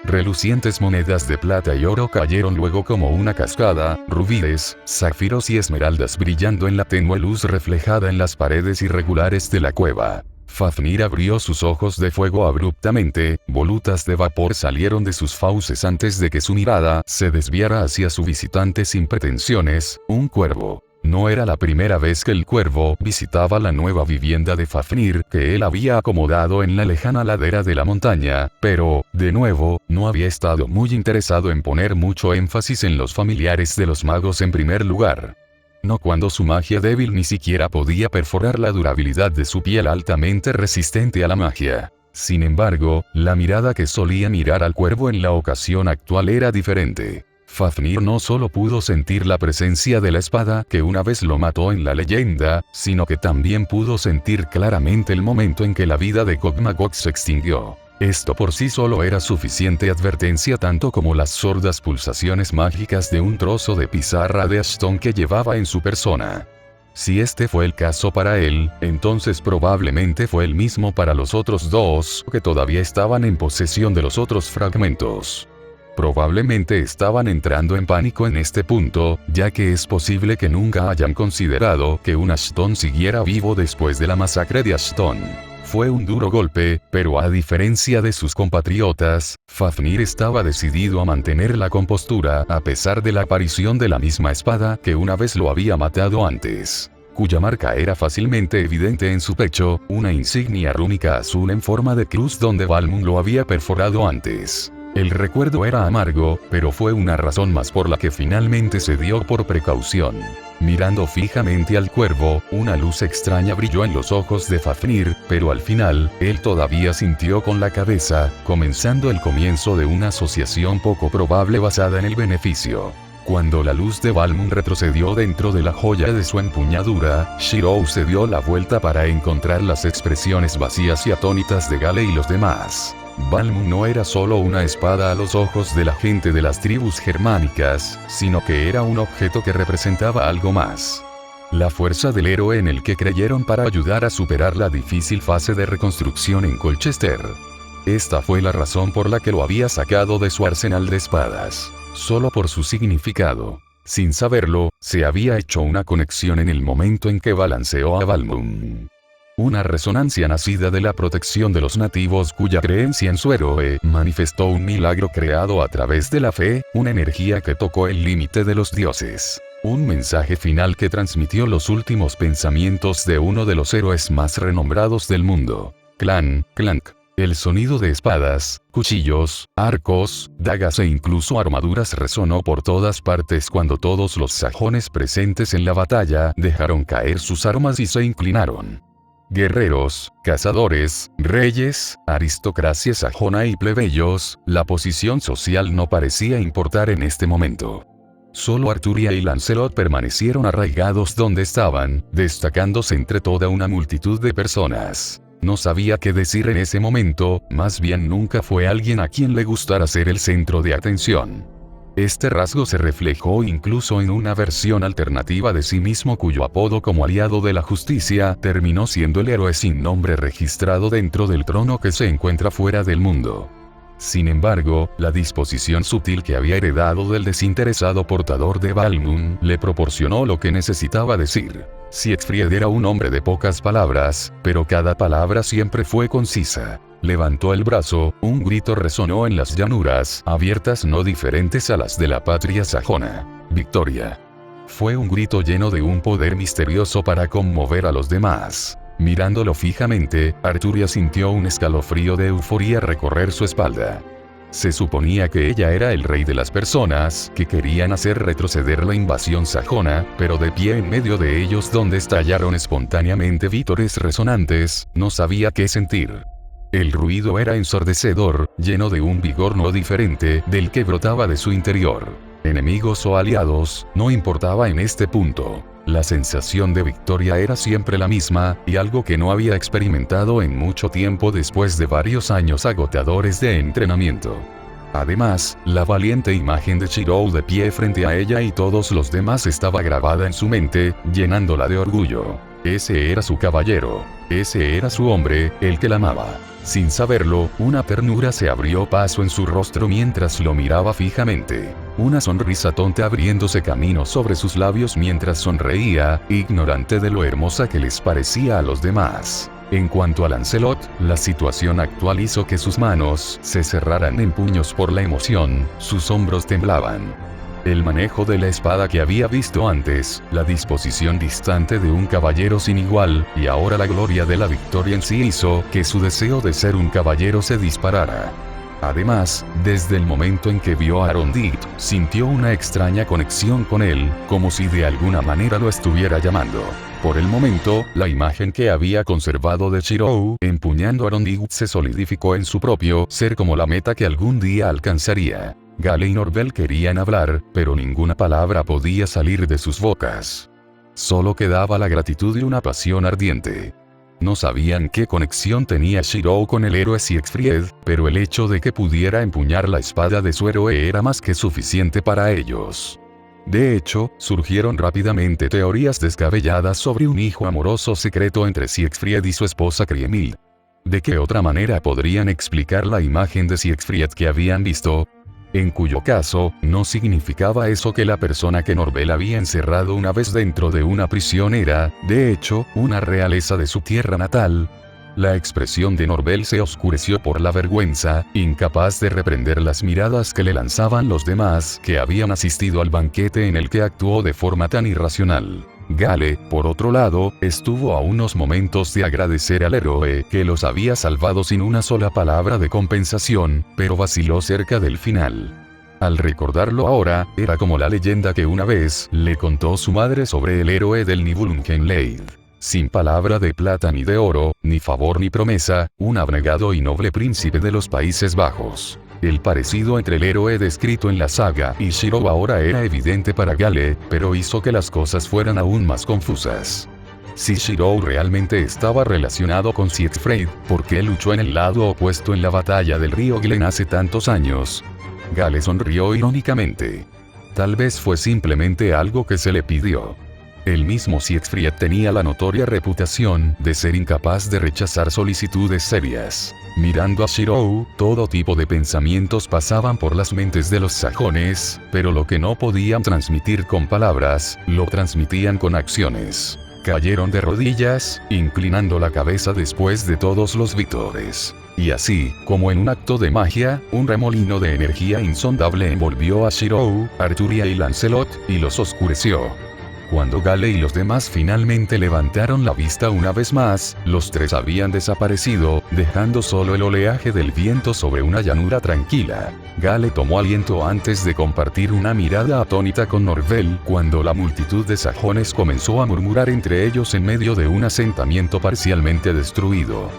Relucientes monedas de plata y oro cayeron luego como una cascada, rubíes, zafiros y esmeraldas brillando en la tenue luz reflejada en las paredes irregulares de la cueva. Fafnir abrió sus ojos de fuego abruptamente, volutas de vapor salieron de sus fauces antes de que su mirada se desviara hacia su visitante sin pretensiones, un cuervo. No era la primera vez que el cuervo visitaba la nueva vivienda de Fafnir que él había acomodado en la lejana ladera de la montaña, pero, de nuevo, no había estado muy interesado en poner mucho énfasis en los familiares de los magos en primer lugar. No cuando su magia débil ni siquiera podía perforar la durabilidad de su piel altamente resistente a la magia. Sin embargo, la mirada que solía mirar al cuervo en la ocasión actual era diferente. Fafnir no solo pudo sentir la presencia de la espada que una vez lo mató en la leyenda, sino que también pudo sentir claramente el momento en que la vida de Kog'Magoc se extinguió. Esto por sí solo era suficiente advertencia tanto como las sordas pulsaciones mágicas de un trozo de pizarra de Ashton que llevaba en su persona. Si este fue el caso para él, entonces probablemente fue el mismo para los otros dos que todavía estaban en posesión de los otros fragmentos. Probablemente estaban entrando en pánico en este punto, ya que es posible que nunca hayan considerado que un Ashton siguiera vivo después de la masacre de Ashton. Fue un duro golpe, pero a diferencia de sus compatriotas, Fafnir estaba decidido a mantener la compostura a pesar de la aparición de la misma espada que una vez lo había matado antes, cuya marca era fácilmente evidente en su pecho, una insignia rúnica azul en forma de cruz donde Balmung lo había perforado antes. El recuerdo era amargo, pero fue una razón más por la que finalmente se dio por precaución. Mirando fijamente al cuervo, una luz extraña brilló en los ojos de Fafnir, pero al final, él todavía sintió con la cabeza, comenzando el comienzo de una asociación poco probable basada en el beneficio. Cuando la luz de Balmung retrocedió dentro de la joya de su empuñadura, Shirou se dio la vuelta para encontrar las expresiones vacías y atónitas de Gale y los demás. Balmung no era solo una espada a los ojos de la gente de las tribus germánicas, sino que era un objeto que representaba algo más. La fuerza del héroe en el que creyeron para ayudar a superar la difícil fase de reconstrucción en Colchester. Esta fue la razón por la que lo había sacado de su arsenal de espadas. Solo por su significado. Sin saberlo, se había hecho una conexión en el momento en que balanceó a Balmung. Una resonancia nacida de la protección de los nativos cuya creencia en su héroe manifestó un milagro creado a través de la fe, una energía que tocó el límite de los dioses. Un mensaje final que transmitió los últimos pensamientos de uno de los héroes más renombrados del mundo. Clank. El sonido de espadas, cuchillos, arcos, dagas e incluso armaduras resonó por todas partes cuando todos los sajones presentes en la batalla dejaron caer sus armas y se inclinaron. Guerreros, cazadores, reyes, aristocracia sajona y plebeyos, la posición social no parecía importar en este momento. Solo Arturia y Lancelot permanecieron arraigados donde estaban, destacándose entre toda una multitud de personas. No sabía qué decir en ese momento, más bien nunca fue alguien a quien le gustara ser el centro de atención. Este rasgo se reflejó incluso en una versión alternativa de sí mismo cuyo apodo como aliado de la justicia terminó siendo el héroe sin nombre registrado dentro del trono que se encuentra fuera del mundo. Sin embargo, la disposición sutil que había heredado del desinteresado portador de Balmung le proporcionó lo que necesitaba decir. Siegfried era un hombre de pocas palabras, pero cada palabra siempre fue concisa. Levantó el brazo, un grito resonó en las llanuras abiertas no diferentes a las de la patria sajona. ¡Victoria! Fue un grito lleno de un poder misterioso para conmover a los demás. Mirándolo fijamente, Arturia sintió un escalofrío de euforia recorrer su espalda. Se suponía que ella era el rey de las personas que querían hacer retroceder la invasión sajona, pero de pie en medio de ellos donde estallaron espontáneamente vítores resonantes, no sabía qué sentir. El ruido era ensordecedor, lleno de un vigor no diferente del que brotaba de su interior. Enemigos o aliados, no importaba en este punto. La sensación de victoria era siempre la misma, y algo que no había experimentado en mucho tiempo después de varios años agotadores de entrenamiento. Además, la valiente imagen de Shirou de pie frente a ella y todos los demás estaba grabada en su mente, llenándola de orgullo. Ese era su caballero. Ese era su hombre, el que la amaba. Sin saberlo, una ternura se abrió paso en su rostro mientras lo miraba fijamente. Una sonrisa tonta abriéndose camino sobre sus labios mientras sonreía, ignorante de lo hermosa que les parecía a los demás. En cuanto a Lancelot, la situación actual hizo que sus manos se cerraran en puños por la emoción, sus hombros temblaban. El manejo de la espada que había visto antes, la disposición distante de un caballero sin igual, y ahora la gloria de la victoria en sí hizo que su deseo de ser un caballero se disparara. Además, desde el momento en que vio a Arondir, sintió una extraña conexión con él, como si de alguna manera lo estuviera llamando. Por el momento, la imagen que había conservado de Shirou empuñando a Arondir se solidificó en su propio ser como la meta que algún día alcanzaría. Gale y Norbel querían hablar, pero ninguna palabra podía salir de sus bocas. Solo quedaba la gratitud y una pasión ardiente. No sabían qué conexión tenía Shirou con el héroe Siegfried, pero el hecho de que pudiera empuñar la espada de su héroe era más que suficiente para ellos. De hecho, surgieron rápidamente teorías descabelladas sobre un hijo amoroso secreto entre Siegfried y su esposa Kriemhild. ¿De qué otra manera podrían explicar la imagen de Siegfried que habían visto? En cuyo caso, no significaba eso que la persona que Norbel había encerrado una vez dentro de una prisión era, de hecho, una realeza de su tierra natal. La expresión de Norbel se oscureció por la vergüenza, incapaz de reprender las miradas que le lanzaban los demás que habían asistido al banquete en el que actuó de forma tan irracional. Gale, por otro lado, estuvo a unos momentos de agradecer al héroe que los había salvado sin una sola palabra de compensación, pero vaciló cerca del final. Al recordarlo ahora, era como la leyenda que una vez le contó su madre sobre el héroe del Nibelungenlied. Sin palabra de plata ni de oro, ni favor ni promesa, un abnegado y noble príncipe de los Países Bajos. El parecido entre el héroe descrito en la saga y Shirou ahora era evidente para Gale, pero hizo que las cosas fueran aún más confusas. Si Shirou realmente estaba relacionado con Siegfried, ¿por qué luchó en el lado opuesto en la batalla del río Glen hace tantos años? Gale sonrió irónicamente. Tal vez fue simplemente algo que se le pidió. El mismo Siegfried tenía la notoria reputación de ser incapaz de rechazar solicitudes serias. Mirando a Shirou, todo tipo de pensamientos pasaban por las mentes de los sajones, pero lo que no podían transmitir con palabras, lo transmitían con acciones. Cayeron de rodillas, inclinando la cabeza después de todos los victores. Y así, como en un acto de magia, un remolino de energía insondable envolvió a Shirou, Arturia y Lancelot, y los oscureció. Cuando Gale y los demás finalmente levantaron la vista una vez más, los tres habían desaparecido, dejando solo el oleaje del viento sobre una llanura tranquila. Gale tomó aliento antes de compartir una mirada atónita con Norvel cuando la multitud de sajones comenzó a murmurar entre ellos en medio de un asentamiento parcialmente destruido.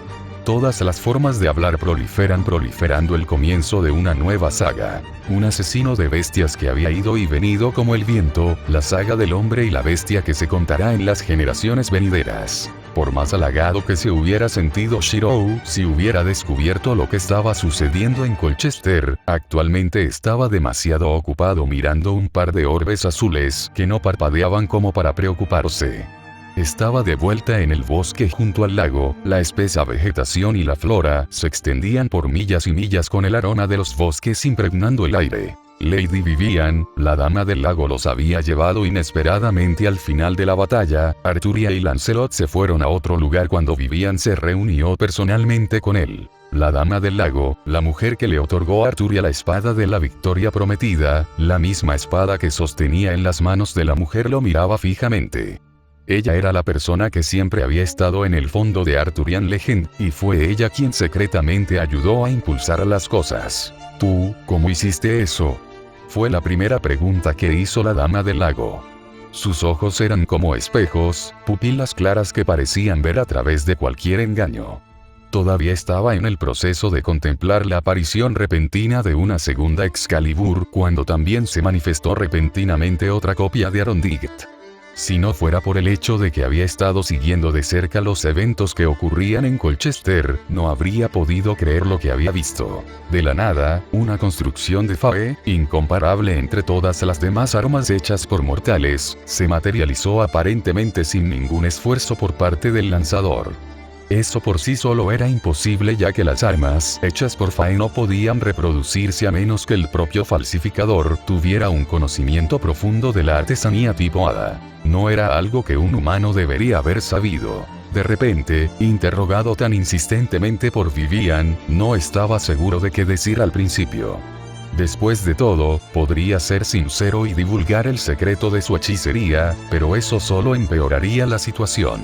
Todas las formas de hablar proliferando el comienzo de una nueva saga. Un asesino de bestias que había ido y venido como el viento, la saga del hombre y la bestia que se contará en las generaciones venideras. Por más halagado que se hubiera sentido Shirou si hubiera descubierto lo que estaba sucediendo en Colchester, actualmente estaba demasiado ocupado mirando un par de orbes azules que no parpadeaban como para preocuparse. Estaba de vuelta en el bosque junto al lago, la espesa vegetación y la flora se extendían por millas y millas con el aroma de los bosques impregnando el aire. Lady Vivian, la dama del lago, los había llevado inesperadamente al final de la batalla. Arturia y Lancelot se fueron a otro lugar cuando Vivian se reunió personalmente con él. La dama del lago, la mujer que le otorgó a Arturia la espada de la victoria prometida, la misma espada que sostenía en las manos de la mujer, lo miraba fijamente. Ella era la persona que siempre había estado en el fondo de Arthurian Legend, y fue ella quien secretamente ayudó a impulsar las cosas. ¿Tú, cómo hiciste eso? Fue la primera pregunta que hizo la dama del lago. Sus ojos eran como espejos, pupilas claras que parecían ver a través de cualquier engaño. Todavía estaba en el proceso de contemplar la aparición repentina de una segunda Excalibur cuando también se manifestó repentinamente otra copia de Arondiget. Si no fuera por el hecho de que había estado siguiendo de cerca los eventos que ocurrían en Colchester, no habría podido creer lo que había visto. De la nada, una construcción de Fae, incomparable entre todas las demás armas hechas por mortales, se materializó aparentemente sin ningún esfuerzo por parte del lanzador. Eso por sí solo era imposible, ya que las armas hechas por Fae no podían reproducirse a menos que el propio falsificador tuviera un conocimiento profundo de la artesanía tipo hada. No era algo que un humano debería haber sabido. De repente, interrogado tan insistentemente por Vivian, no estaba seguro de qué decir al principio. Después de todo, podría ser sincero y divulgar el secreto de su hechicería, pero eso solo empeoraría la situación.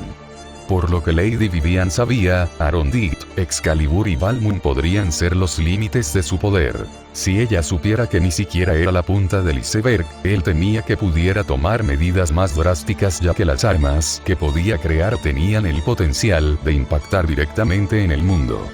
Por lo que Lady Vivian sabía, Arondiget, Excalibur y Balmung podrían ser los límites de su poder. Si ella supiera que ni siquiera era la punta del iceberg, él temía que pudiera tomar medidas más drásticas, ya que las armas que podía crear tenían el potencial de impactar directamente en el mundo.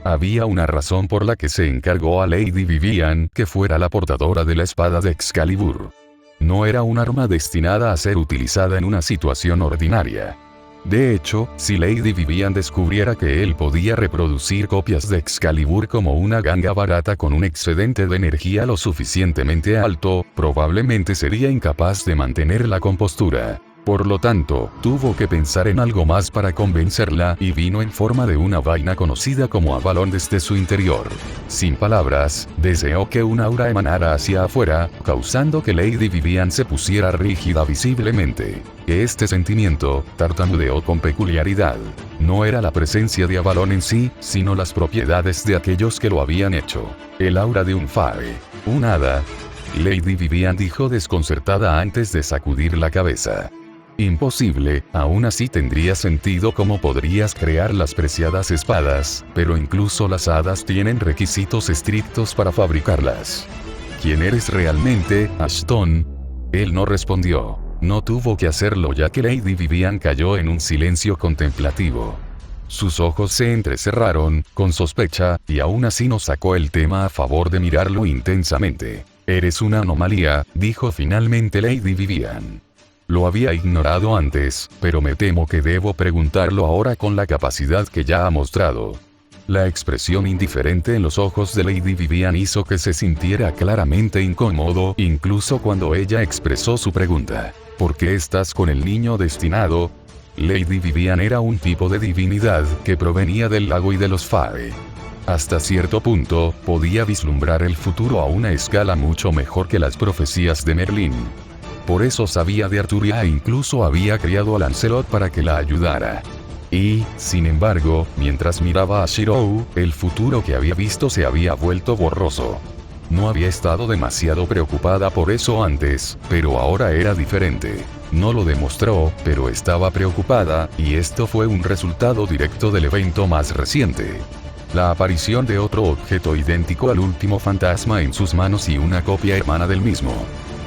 Había una razón por la que se encargó a Lady Vivian que fuera la portadora de la espada de Excalibur. No era un arma destinada a ser utilizada en una situación ordinaria. De hecho, si Lady Vivian descubriera que él podía reproducir copias de Excalibur como una ganga barata con un excedente de energía lo suficientemente alto, probablemente sería incapaz de mantener la compostura. Por lo tanto, tuvo que pensar en algo más para convencerla, y vino en forma de una vaina conocida como Avalon desde su interior. Sin palabras, deseó que un aura emanara hacia afuera, causando que Lady Vivian se pusiera rígida visiblemente. Este sentimiento, tartamudeó con peculiaridad. No era la presencia de Avalon en sí, sino las propiedades de aquellos que lo habían hecho. El aura de un Fae. Un hada. Lady Vivian dijo desconcertada antes de sacudir la cabeza. Imposible, aún así tendría sentido cómo podrías crear las preciadas espadas, pero incluso las hadas tienen requisitos estrictos para fabricarlas. ¿Quién eres realmente, Ashton? Él no respondió. No tuvo que hacerlo, ya que Lady Vivian cayó en un silencio contemplativo. Sus ojos se entrecerraron, con sospecha, y aún así no sacó el tema a favor de mirarlo intensamente. «Eres una anomalía», dijo finalmente Lady Vivian. Lo había ignorado antes, pero me temo que debo preguntarlo ahora con la capacidad que ya ha mostrado. La expresión indiferente en los ojos de Lady Vivian hizo que se sintiera claramente incómodo, incluso cuando ella expresó su pregunta. ¿Por qué estás con el niño destinado? Lady Vivian era un tipo de divinidad que provenía del lago y de los Fae. Hasta cierto punto, podía vislumbrar el futuro a una escala mucho mejor que las profecías de Merlín. Por eso sabía de Arturia e incluso había criado a Lancelot para que la ayudara. Y, sin embargo, mientras miraba a Shirou, el futuro que había visto se había vuelto borroso. No había estado demasiado preocupada por eso antes, pero ahora era diferente. No lo demostró, pero estaba preocupada, y esto fue un resultado directo del evento más reciente. La aparición de otro objeto idéntico al último fantasma en sus manos y una copia hermana del mismo.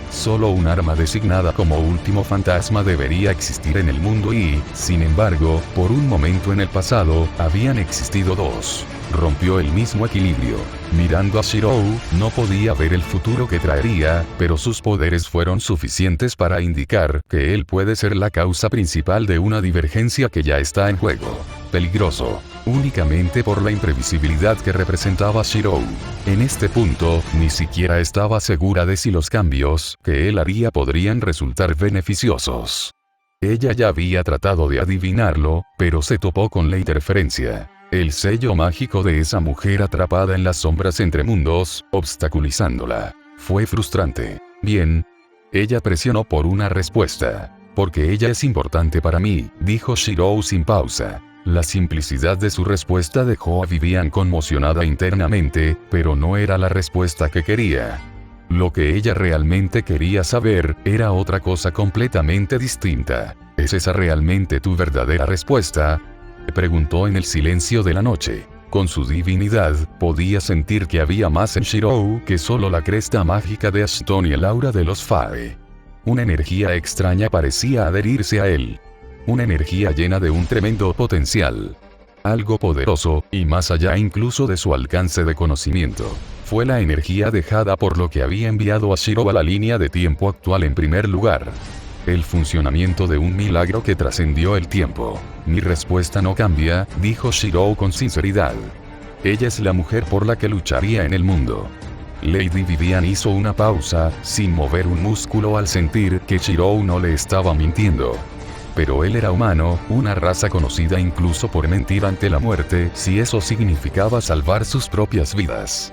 Solo un arma designada como último fantasma debería existir en el mundo y, sin embargo, por un momento en el pasado, habían existido dos. Rompió el mismo equilibrio. Mirando a Shirou, no podía ver el futuro que traería, pero sus poderes fueron suficientes para indicar que él puede ser la causa principal de una divergencia que ya está en juego. Peligroso. Únicamente por la imprevisibilidad que representaba Shirou. En este punto, ni siquiera estaba segura de si los cambios que él haría podrían resultar beneficiosos. Ella ya había tratado de adivinarlo, pero se topó con la interferencia. El sello mágico de esa mujer atrapada en las sombras entre mundos, obstaculizándola. Fue frustrante. Bien. Ella presionó por una respuesta. Porque ella es importante para mí, dijo Shirou sin pausa. La simplicidad de su respuesta dejó a Vivian conmocionada internamente, pero no era la respuesta que quería. Lo que ella realmente quería saber, era otra cosa completamente distinta. ¿Es esa realmente tu verdadera respuesta?, preguntó en el silencio de la noche. Con su divinidad, podía sentir que había más en Shirou que solo la cresta mágica de Ashton y el aura de los Fae. Una energía extraña parecía adherirse a él. Una energía llena de un tremendo potencial. Algo poderoso, y más allá incluso de su alcance de conocimiento. Fue la energía dejada por lo que había enviado a Shirou a la línea de tiempo actual en primer lugar. El funcionamiento de un milagro que trascendió el tiempo. Mi respuesta no cambia, dijo Shirou con sinceridad. Ella es la mujer por la que lucharía en el mundo. Lady Vivian hizo una pausa, sin mover un músculo al sentir que Shirou no le estaba mintiendo. Pero él era humano, una raza conocida incluso por mentir ante la muerte, si eso significaba salvar sus propias vidas.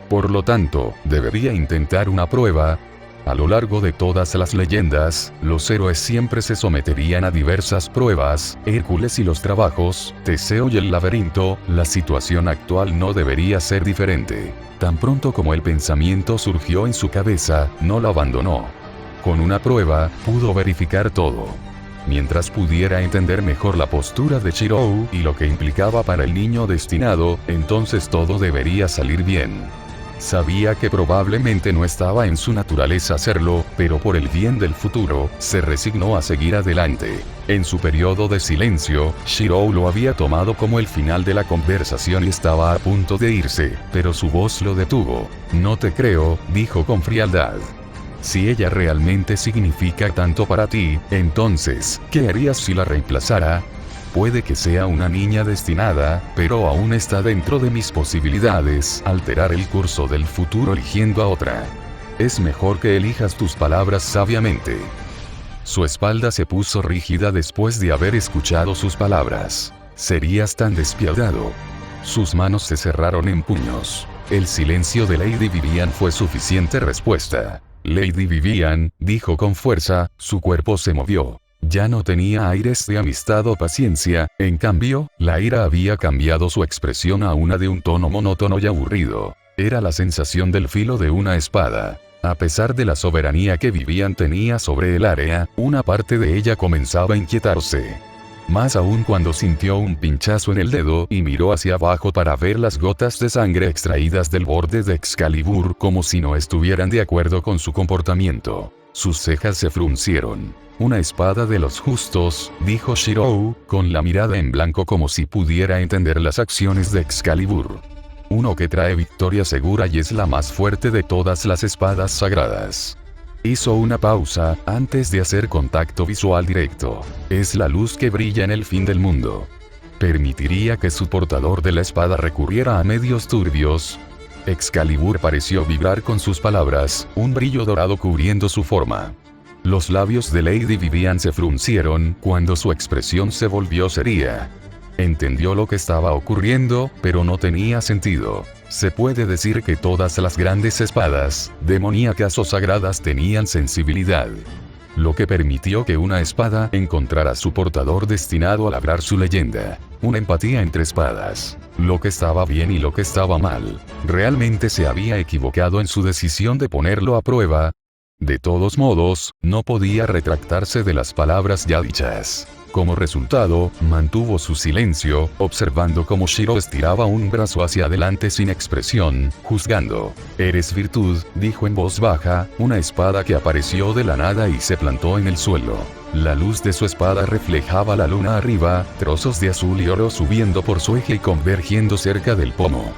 Por lo tanto, debería intentar una prueba. A lo largo de todas las leyendas, los héroes siempre se someterían a diversas pruebas, Hércules y los trabajos, Teseo y el laberinto, la situación actual no debería ser diferente. Tan pronto como el pensamiento surgió en su cabeza, no la abandonó. Con una prueba, pudo verificar todo. Mientras pudiera entender mejor la postura de Shirou y lo que implicaba para el niño destinado, entonces todo debería salir bien. Sabía que probablemente no estaba en su naturaleza hacerlo, pero por el bien del futuro, se resignó a seguir adelante. En su periodo de silencio, Shirou lo había tomado como el final de la conversación y estaba a punto de irse, pero su voz lo detuvo. No te creo, dijo con frialdad. Si ella realmente significa tanto para ti, entonces, ¿qué harías si la reemplazara? Puede que sea una niña destinada, pero aún está dentro de mis posibilidades alterar el curso del futuro eligiendo a otra. Es mejor que elijas tus palabras sabiamente. Su espalda se puso rígida después de haber escuchado sus palabras. Serías tan despiadado. Sus manos se cerraron en puños. El silencio de Lady Vivian fue suficiente respuesta. Lady Vivian, dijo con fuerza, su cuerpo se movió. Ya no tenía aires de amistad o paciencia, en cambio, la ira había cambiado su expresión a una de un tono monótono y aburrido. Era la sensación del filo de una espada. A pesar de la soberanía que Vivian tenía sobre el área, una parte de ella comenzaba a inquietarse. Más aún cuando sintió un pinchazo en el dedo y miró hacia abajo para ver las gotas de sangre extraídas del borde de Excalibur como si no estuvieran de acuerdo con su comportamiento. Sus cejas se fruncieron. Una espada de los justos, dijo Shirou, con la mirada en blanco como si pudiera entender las acciones de Excalibur. Uno que trae victoria segura y es la más fuerte de todas las espadas sagradas. Hizo una pausa, antes de hacer contacto visual directo. Es la luz que brilla en el fin del mundo. ¿Permitiría que su portador de la espada recurriera a medios turbios? Excalibur pareció vibrar con sus palabras, un brillo dorado cubriendo su forma. Los labios de Lady Vivian se fruncieron cuando su expresión se volvió seria. Entendió lo que estaba ocurriendo, pero no tenía sentido. Se puede decir que todas las grandes espadas, demoníacas o sagradas, tenían sensibilidad. Lo que permitió que una espada encontrara a su portador destinado a labrar su leyenda. Una empatía entre espadas. Lo que estaba bien y lo que estaba mal. ¿Realmente se había equivocado en su decisión de ponerlo a prueba? De todos modos, no podía retractarse de las palabras ya dichas. Como resultado, mantuvo su silencio, observando cómo Shiro estiraba un brazo hacia adelante sin expresión, juzgando. «Eres virtud», dijo en voz baja, una espada que apareció de la nada y se plantó en el suelo. La luz de su espada reflejaba la luna arriba, trozos de azul y oro subiendo por su eje y convergiendo cerca del pomo.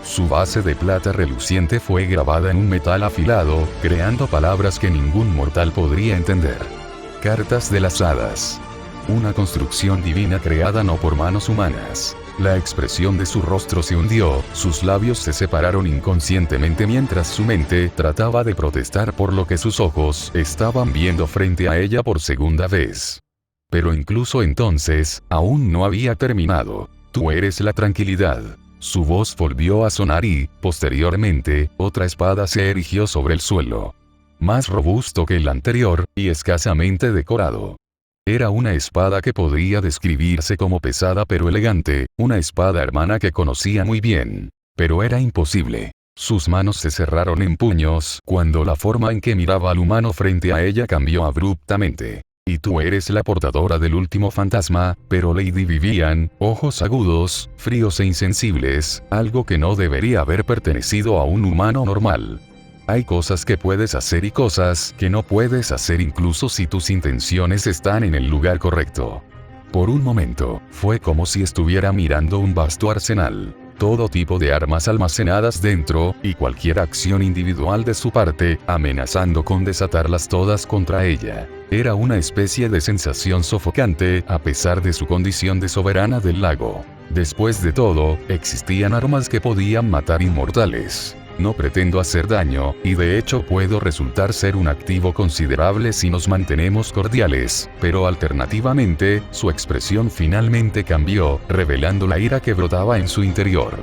Su base de plata reluciente fue grabada en un metal afilado, creando palabras que ningún mortal podría entender. Cartas de las hadas. Una construcción divina creada no por manos humanas. La expresión de su rostro se hundió, sus labios se separaron inconscientemente mientras su mente trataba de protestar por lo que sus ojos estaban viendo frente a ella por segunda vez. Pero incluso entonces, aún no había terminado. Tú eres la tranquilidad. Su voz volvió a sonar y, posteriormente, otra espada se erigió sobre el suelo. Más robusto que el anterior, y escasamente decorado. Era una espada que podría describirse como pesada pero elegante, una espada hermana que conocía muy bien. Pero era imposible. Sus manos se cerraron en puños cuando la forma en que miraba al humano frente a ella cambió abruptamente. Y tú eres la portadora del último fantasma, pero Lady Vivian, ojos agudos, fríos e insensibles, algo que no debería haber pertenecido a un humano normal. Hay cosas que puedes hacer y cosas que no puedes hacer incluso si tus intenciones están en el lugar correcto. Por un momento, fue como si estuviera mirando un vasto arsenal. Todo tipo de armas almacenadas dentro, y cualquier acción individual de su parte, amenazando con desatarlas todas contra ella. Era una especie de sensación sofocante, a pesar de su condición de soberana del lago. Después de todo, existían armas que podían matar inmortales. No pretendo hacer daño, y de hecho puedo resultar ser un activo considerable si nos mantenemos cordiales, pero alternativamente, su expresión finalmente cambió, revelando la ira que brotaba en su interior.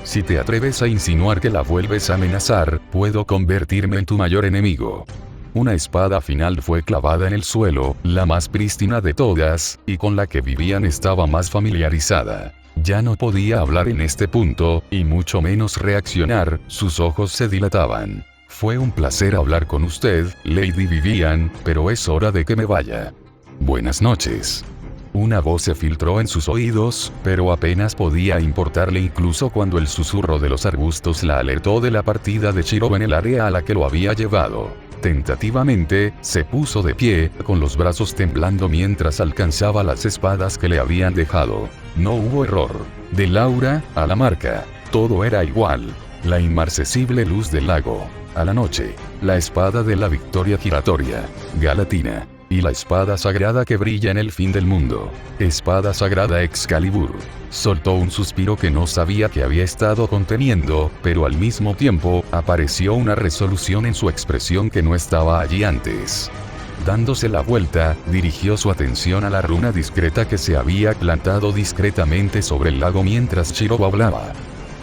Si te atreves a insinuar que la vuelves a amenazar, puedo convertirme en tu mayor enemigo. Una espada final fue clavada en el suelo, la más prístina de todas, y con la que Vivian estaba más familiarizada. Ya no podía hablar en este punto, y mucho menos reaccionar, sus ojos se dilataban. Fue un placer hablar con usted, Lady Vivian, pero es hora de que me vaya. Buenas noches. Una voz se filtró en sus oídos, pero apenas podía importarle incluso cuando el susurro de los arbustos la alertó de la partida de Shiro en el área a la que lo había llevado. Tentativamente, se puso de pie, con los brazos temblando mientras alcanzaba las espadas que le habían dejado. No hubo error. De Laura, a la marca. Todo era igual. La inmarcesible luz del lago. A la noche. La espada de la victoria giratoria. Galatina. Y la espada sagrada que brilla en el fin del mundo. Espada sagrada Excalibur. Soltó un suspiro que no sabía que había estado conteniendo, pero al mismo tiempo, apareció una resolución en su expresión que no estaba allí antes. Dándose la vuelta, dirigió su atención a la runa discreta que se había plantado discretamente sobre el lago mientras Shiro hablaba.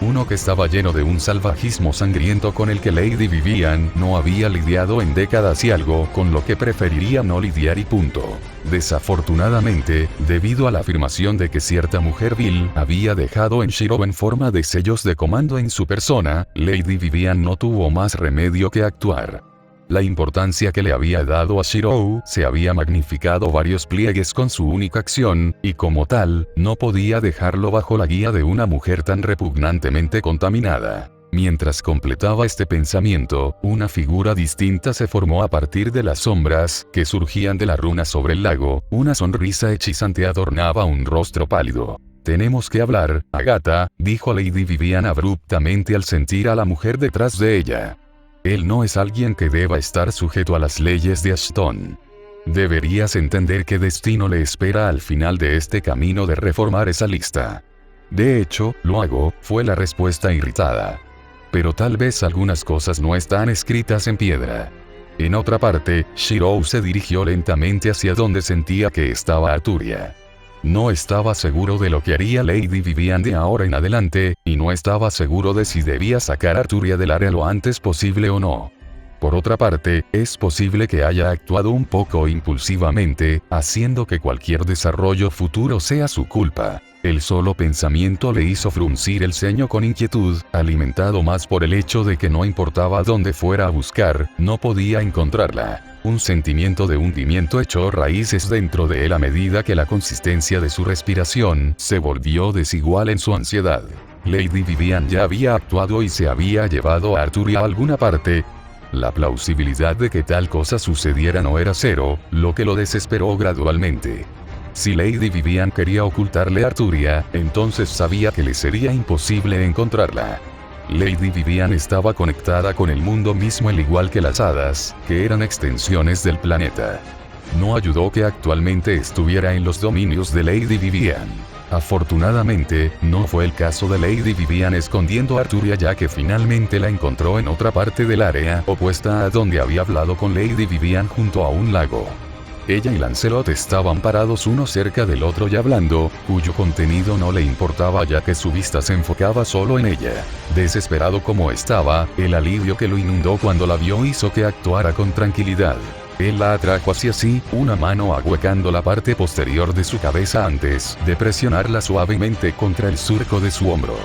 Uno que estaba lleno de un salvajismo sangriento con el que Lady Vivian no había lidiado en décadas y algo con lo que preferiría no lidiar y punto. Desafortunadamente, debido a la afirmación de que cierta mujer vil había dejado en Shiro en forma de sellos de comando en su persona, Lady Vivian no tuvo más remedio que actuar. La importancia que le había dado a Shiro se había magnificado varios pliegues con su única acción, y como tal, no podía dejarlo bajo la guía de una mujer tan repugnantemente contaminada. Mientras completaba este pensamiento, una figura distinta se formó a partir de las sombras que surgían de la runa sobre el lago, una sonrisa hechizante adornaba un rostro pálido. «Tenemos que hablar, Agatha», dijo Lady Vivian abruptamente al sentir a la mujer detrás de ella. «Él no es alguien que deba estar sujeto a las leyes de Ashton. Deberías entender qué destino le espera al final de este camino de reformar esa lista». «De hecho, lo hago», fue la respuesta irritada. «Pero tal vez algunas cosas no están escritas en piedra». En otra parte, Shirou se dirigió lentamente hacia donde sentía que estaba Arturia. No estaba seguro de lo que haría Lady Vivian de ahora en adelante, y no estaba seguro de si debía sacar a Arturia del área lo antes posible o no. Por otra parte, es posible que haya actuado un poco impulsivamente, haciendo que cualquier desarrollo futuro sea su culpa. El solo pensamiento le hizo fruncir el ceño con inquietud, alimentado más por el hecho de que no importaba dónde fuera a buscar, no podía encontrarla. Un sentimiento de hundimiento echó raíces dentro de él a medida que la consistencia de su respiración se volvió desigual en su ansiedad. Lady Vivian ya había actuado y se había llevado a Arturia a alguna parte. La plausibilidad de que tal cosa sucediera no era cero, lo que lo desesperó gradualmente. Si Lady Vivian quería ocultarle a Arturia, entonces sabía que le sería imposible encontrarla. Lady Vivian estaba conectada con el mundo mismo al igual que las hadas, que eran extensiones del planeta. No ayudó que actualmente estuviera en los dominios de Lady Vivian. Afortunadamente, no fue el caso de Lady Vivian escondiendo a Arturia ya que finalmente la encontró en otra parte del área opuesta a donde había hablado con Lady Vivian junto a un lago. Ella y Lancelot estaban parados uno cerca del otro y hablando, cuyo contenido no le importaba ya que su vista se enfocaba solo en ella. Desesperado como estaba, el alivio que lo inundó cuando la vio hizo que actuara con tranquilidad. Él la atrajo hacia sí, una mano ahuecando la parte posterior de su cabeza antes de presionarla suavemente contra el surco de su hombro.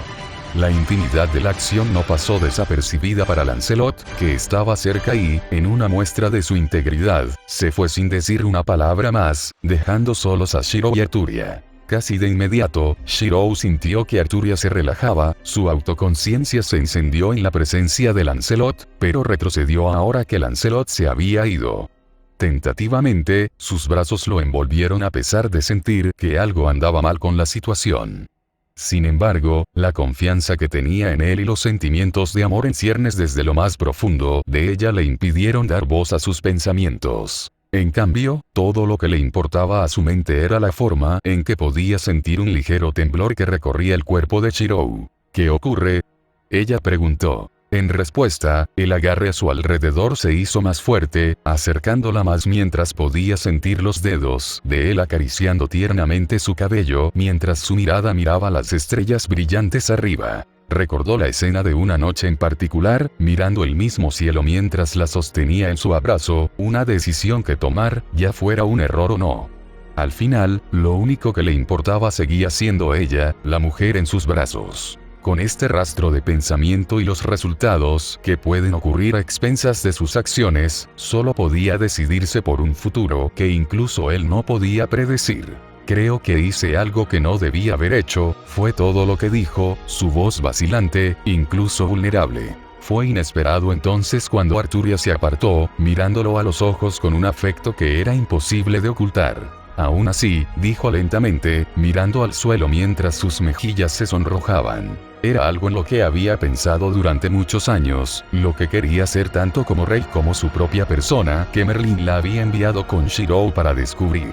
La intimidad de la acción no pasó desapercibida para Lancelot, que estaba cerca y, en una muestra de su integridad, se fue sin decir una palabra más, dejando solos a Shirou y Arturia. Casi de inmediato, Shirou sintió que Arturia se relajaba, su autoconciencia se encendió en la presencia de Lancelot, pero retrocedió ahora que Lancelot se había ido. Tentativamente, sus brazos lo envolvieron a pesar de sentir que algo andaba mal con la situación. Sin embargo, la confianza que tenía en él y los sentimientos de amor en ciernes desde lo más profundo de ella le impidieron dar voz a sus pensamientos. En cambio, todo lo que le importaba a su mente era la forma en que podía sentir un ligero temblor que recorría el cuerpo de Shirou. «¿Qué ocurre?», ella preguntó. En respuesta, el agarre a su alrededor se hizo más fuerte, acercándola más mientras podía sentir los dedos de él acariciando tiernamente su cabello mientras su mirada miraba las estrellas brillantes arriba. Recordó la escena de una noche en particular, mirando el mismo cielo mientras la sostenía en su abrazo, una decisión que tomar, ya fuera un error o no. Al final, lo único que le importaba seguía siendo ella, la mujer en sus brazos. Con este rastro de pensamiento y los resultados que pueden ocurrir a expensas de sus acciones, solo podía decidirse por un futuro que incluso él no podía predecir. «Creo que hice algo que no debía haber hecho», fue todo lo que dijo, su voz vacilante, incluso vulnerable. Fue inesperado entonces cuando Arturia se apartó, mirándolo a los ojos con un afecto que era imposible de ocultar. «Aún así», dijo lentamente, mirando al suelo mientras sus mejillas se sonrojaban. Era algo en lo que había pensado durante muchos años, lo que quería ser tanto como rey como su propia persona, que Merlin la había enviado con Shirou para descubrir.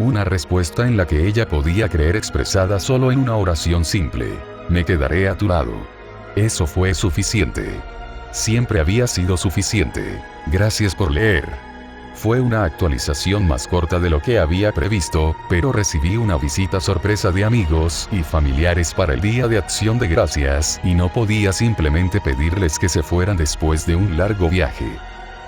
Una respuesta en la que ella podía creer expresada solo en una oración simple. «Me quedaré a tu lado». Eso fue suficiente. Siempre había sido suficiente. «Gracias por leer». Fue una actualización más corta de lo que había previsto, pero recibí una visita sorpresa de amigos y familiares para el Día de Acción de Gracias, y no podía simplemente pedirles que se fueran después de un largo viaje.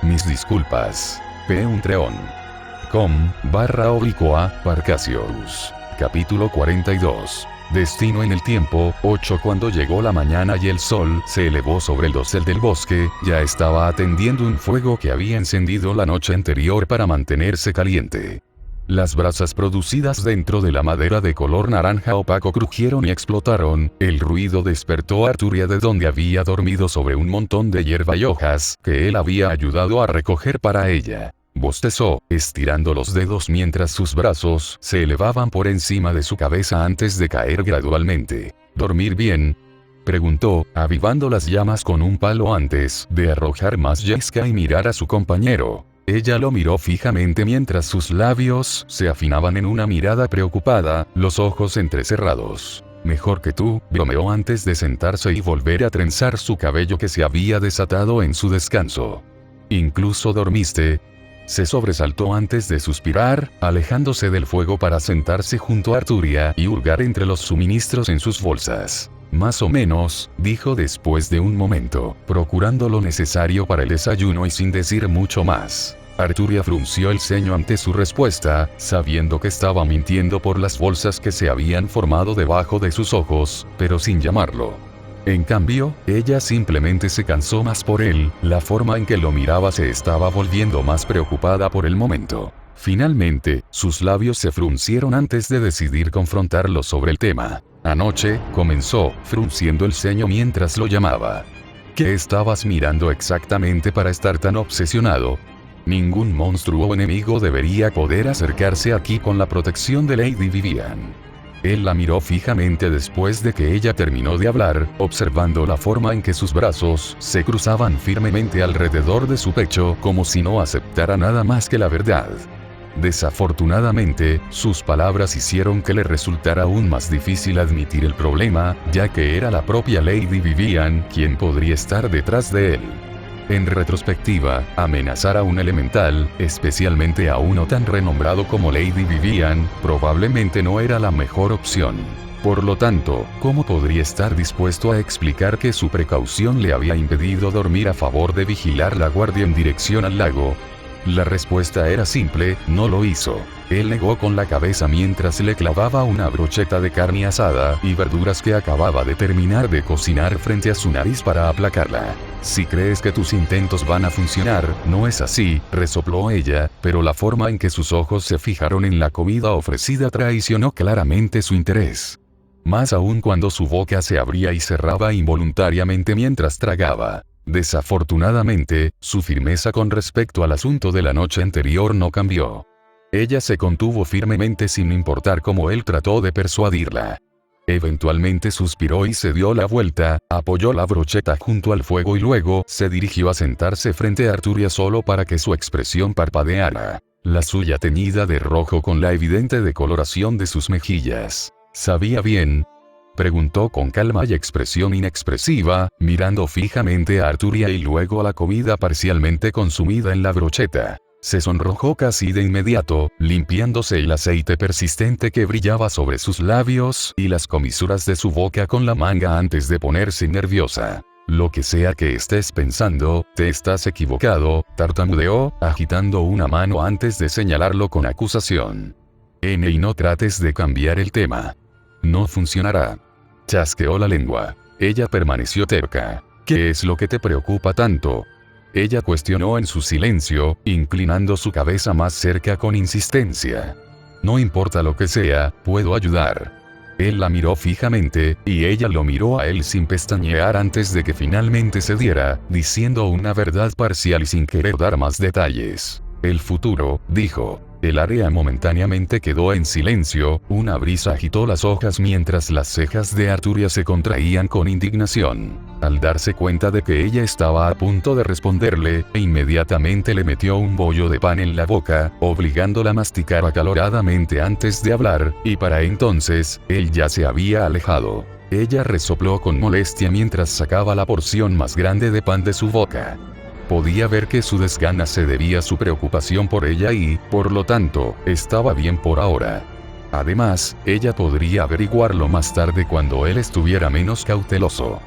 Mis disculpas. patreon.com/Parcasius. Capítulo 42. Destino en el tiempo, 8. Cuando llegó la mañana y el sol se elevó sobre el dosel del bosque, ya estaba atendiendo un fuego que había encendido la noche anterior para mantenerse caliente. Las brasas producidas dentro de la madera de color naranja opaco crujieron y explotaron. El ruido despertó a Arturia de donde había dormido sobre un montón de hierba y hojas que él había ayudado a recoger para ella. Bostezó, estirando los dedos mientras sus brazos se elevaban por encima de su cabeza antes de caer gradualmente. ¿Dormir bien?, preguntó, avivando las llamas con un palo antes de arrojar más yesca y mirar a su compañero. Ella lo miró fijamente mientras sus labios se afinaban en una mirada preocupada, los ojos entrecerrados. Mejor que tú, bromeó antes de sentarse y volver a trenzar su cabello que se había desatado en su descanso. ¿Incluso dormiste? Se sobresaltó antes de suspirar, alejándose del fuego para sentarse junto a Arturia y hurgar entre los suministros en sus bolsas. Más o menos, dijo después de un momento, procurando lo necesario para el desayuno y sin decir mucho más. Arturia frunció el ceño ante su respuesta, sabiendo que estaba mintiendo por las bolsas que se habían formado debajo de sus ojos, pero sin llamarlo. En cambio, ella simplemente se cansó más por él, la forma en que lo miraba se estaba volviendo más preocupada por el momento. Finalmente, sus labios se fruncieron antes de decidir confrontarlo sobre el tema. Anoche, comenzó, frunciendo el ceño mientras lo llamaba. ¿Qué estabas mirando exactamente para estar tan obsesionado? Ningún monstruo o enemigo debería poder acercarse aquí con la protección de Lady Vivian. Él la miró fijamente después de que ella terminó de hablar, observando la forma en que sus brazos se cruzaban firmemente alrededor de su pecho como si no aceptara nada más que la verdad. Desafortunadamente, sus palabras hicieron que le resultara aún más difícil admitir el problema, ya que era la propia Lady Vivian quien podría estar detrás de él. En retrospectiva, amenazar a un elemental, especialmente a uno tan renombrado como Lady Vivian, probablemente no era la mejor opción. Por lo tanto, ¿cómo podría estar dispuesto a explicar que su precaución le había impedido dormir a favor de vigilar la guardia en dirección al lago? La respuesta era simple, no lo hizo. Él negó con la cabeza mientras le clavaba una brocheta de carne asada y verduras que acababa de terminar de cocinar frente a su nariz para aplacarla. Si crees que tus intentos van a funcionar, no es así, resopló ella, pero la forma en que sus ojos se fijaron en la comida ofrecida traicionó claramente su interés. Más aún cuando su boca se abría y cerraba involuntariamente mientras tragaba. Desafortunadamente, su firmeza con respecto al asunto de la noche anterior no cambió. Ella se contuvo firmemente sin importar cómo él trató de persuadirla. Eventualmente suspiró y se dio la vuelta, apoyó la brocheta junto al fuego y luego se dirigió a sentarse frente a Arturia solo para que su expresión parpadeara. La suya teñida de rojo con la evidente decoloración de sus mejillas. ¿Sabía bien?, preguntó con calma y expresión inexpresiva, mirando fijamente a Arturia y luego a la comida parcialmente consumida en la brocheta. Se sonrojó casi de inmediato, limpiándose el aceite persistente que brillaba sobre sus labios y las comisuras de su boca con la manga antes de ponerse nerviosa. Lo que sea que estés pensando, te estás equivocado, tartamudeó, agitando una mano antes de señalarlo con acusación. Y no trates de cambiar el tema. No funcionará. Chasqueó la lengua. Ella permaneció terca. ¿Qué es lo que te preocupa tanto?, ella cuestionó en su silencio, inclinando su cabeza más cerca con insistencia. No importa lo que sea, puedo ayudar. Él la miró fijamente, y ella lo miró a él sin pestañear antes de que finalmente cediera, diciendo una verdad parcial y sin querer dar más detalles. El futuro, dijo. El área momentáneamente quedó en silencio, una brisa agitó las hojas mientras las cejas de Arturia se contraían con indignación. Al darse cuenta de que ella estaba a punto de responderle, inmediatamente le metió un bollo de pan en la boca, obligándola a masticar acaloradamente antes de hablar, y para entonces, él ya se había alejado. Ella resopló con molestia mientras sacaba la porción más grande de pan de su boca. Podía ver que su desgana se debía a su preocupación por ella y, por lo tanto, estaba bien por ahora. Además, ella podría averiguarlo más tarde cuando él estuviera menos cauteloso.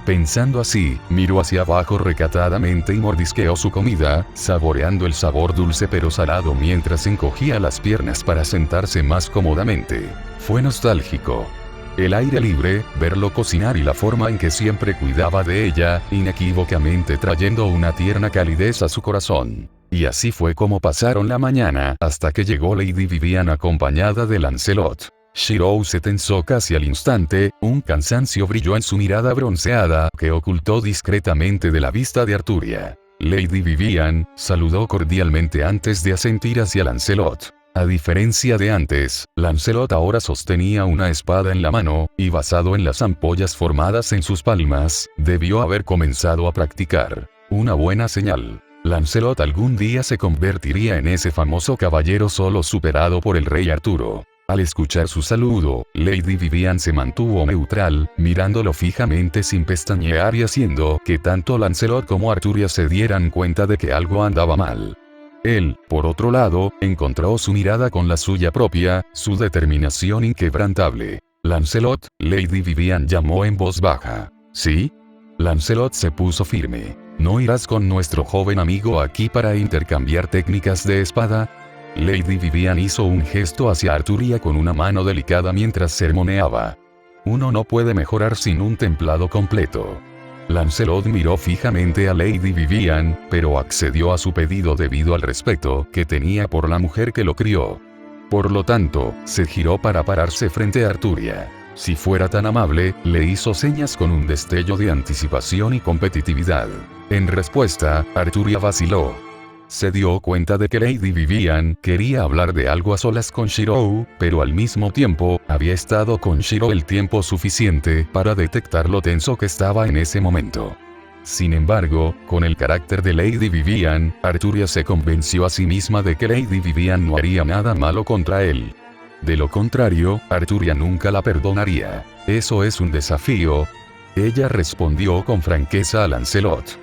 Pensando así, miró hacia abajo recatadamente y mordisqueó su comida, saboreando el sabor dulce pero salado mientras encogía las piernas para sentarse más cómodamente. Fue nostálgico. El aire libre, verlo cocinar y la forma en que siempre cuidaba de ella, inequívocamente trayendo una tierna calidez a su corazón. Y así fue como pasaron la mañana, hasta que llegó Lady Vivian acompañada de Lancelot. Shirou se tensó casi al instante, un cansancio brilló en su mirada bronceada, que ocultó discretamente de la vista de Arturia. Lady Vivian saludó cordialmente antes de asentir hacia Lancelot. A diferencia de antes, Lancelot ahora sostenía una espada en la mano, y basado en las ampollas formadas en sus palmas, debió haber comenzado a practicar. Una buena señal. Lancelot algún día se convertiría en ese famoso caballero solo superado por el rey Arturo. Al escuchar su saludo, Lady Vivian se mantuvo neutral, mirándolo fijamente sin pestañear y haciendo que tanto Lancelot como Arturia se dieran cuenta de que algo andaba mal. Él, por otro lado, encontró su mirada con la suya propia, su determinación inquebrantable. Lancelot, Lady Vivian llamó en voz baja. ¿Sí? Lancelot se puso firme. ¿No irás con nuestro joven amigo aquí para intercambiar técnicas de espada? Lady Vivian hizo un gesto hacia Arturia con una mano delicada mientras sermoneaba. Uno no puede mejorar sin un templado completo. Lancelot miró fijamente a Lady Vivian, pero accedió a su pedido debido al respeto que tenía por la mujer que lo crió. Por lo tanto, se giró para pararse frente a Arturia. Si fuera tan amable, le hizo señas con un destello de anticipación y competitividad. En respuesta, Arturia vaciló. Se dio cuenta de que Lady Vivian quería hablar de algo a solas con Shirou, pero al mismo tiempo, había estado con Shirou el tiempo suficiente para detectar lo tenso que estaba en ese momento. Sin embargo, con el carácter de Lady Vivian, Arturia se convenció a sí misma de que Lady Vivian no haría nada malo contra él. De lo contrario, Arturia nunca la perdonaría. ¿Eso es un desafío? Ella respondió con franqueza a Lancelot.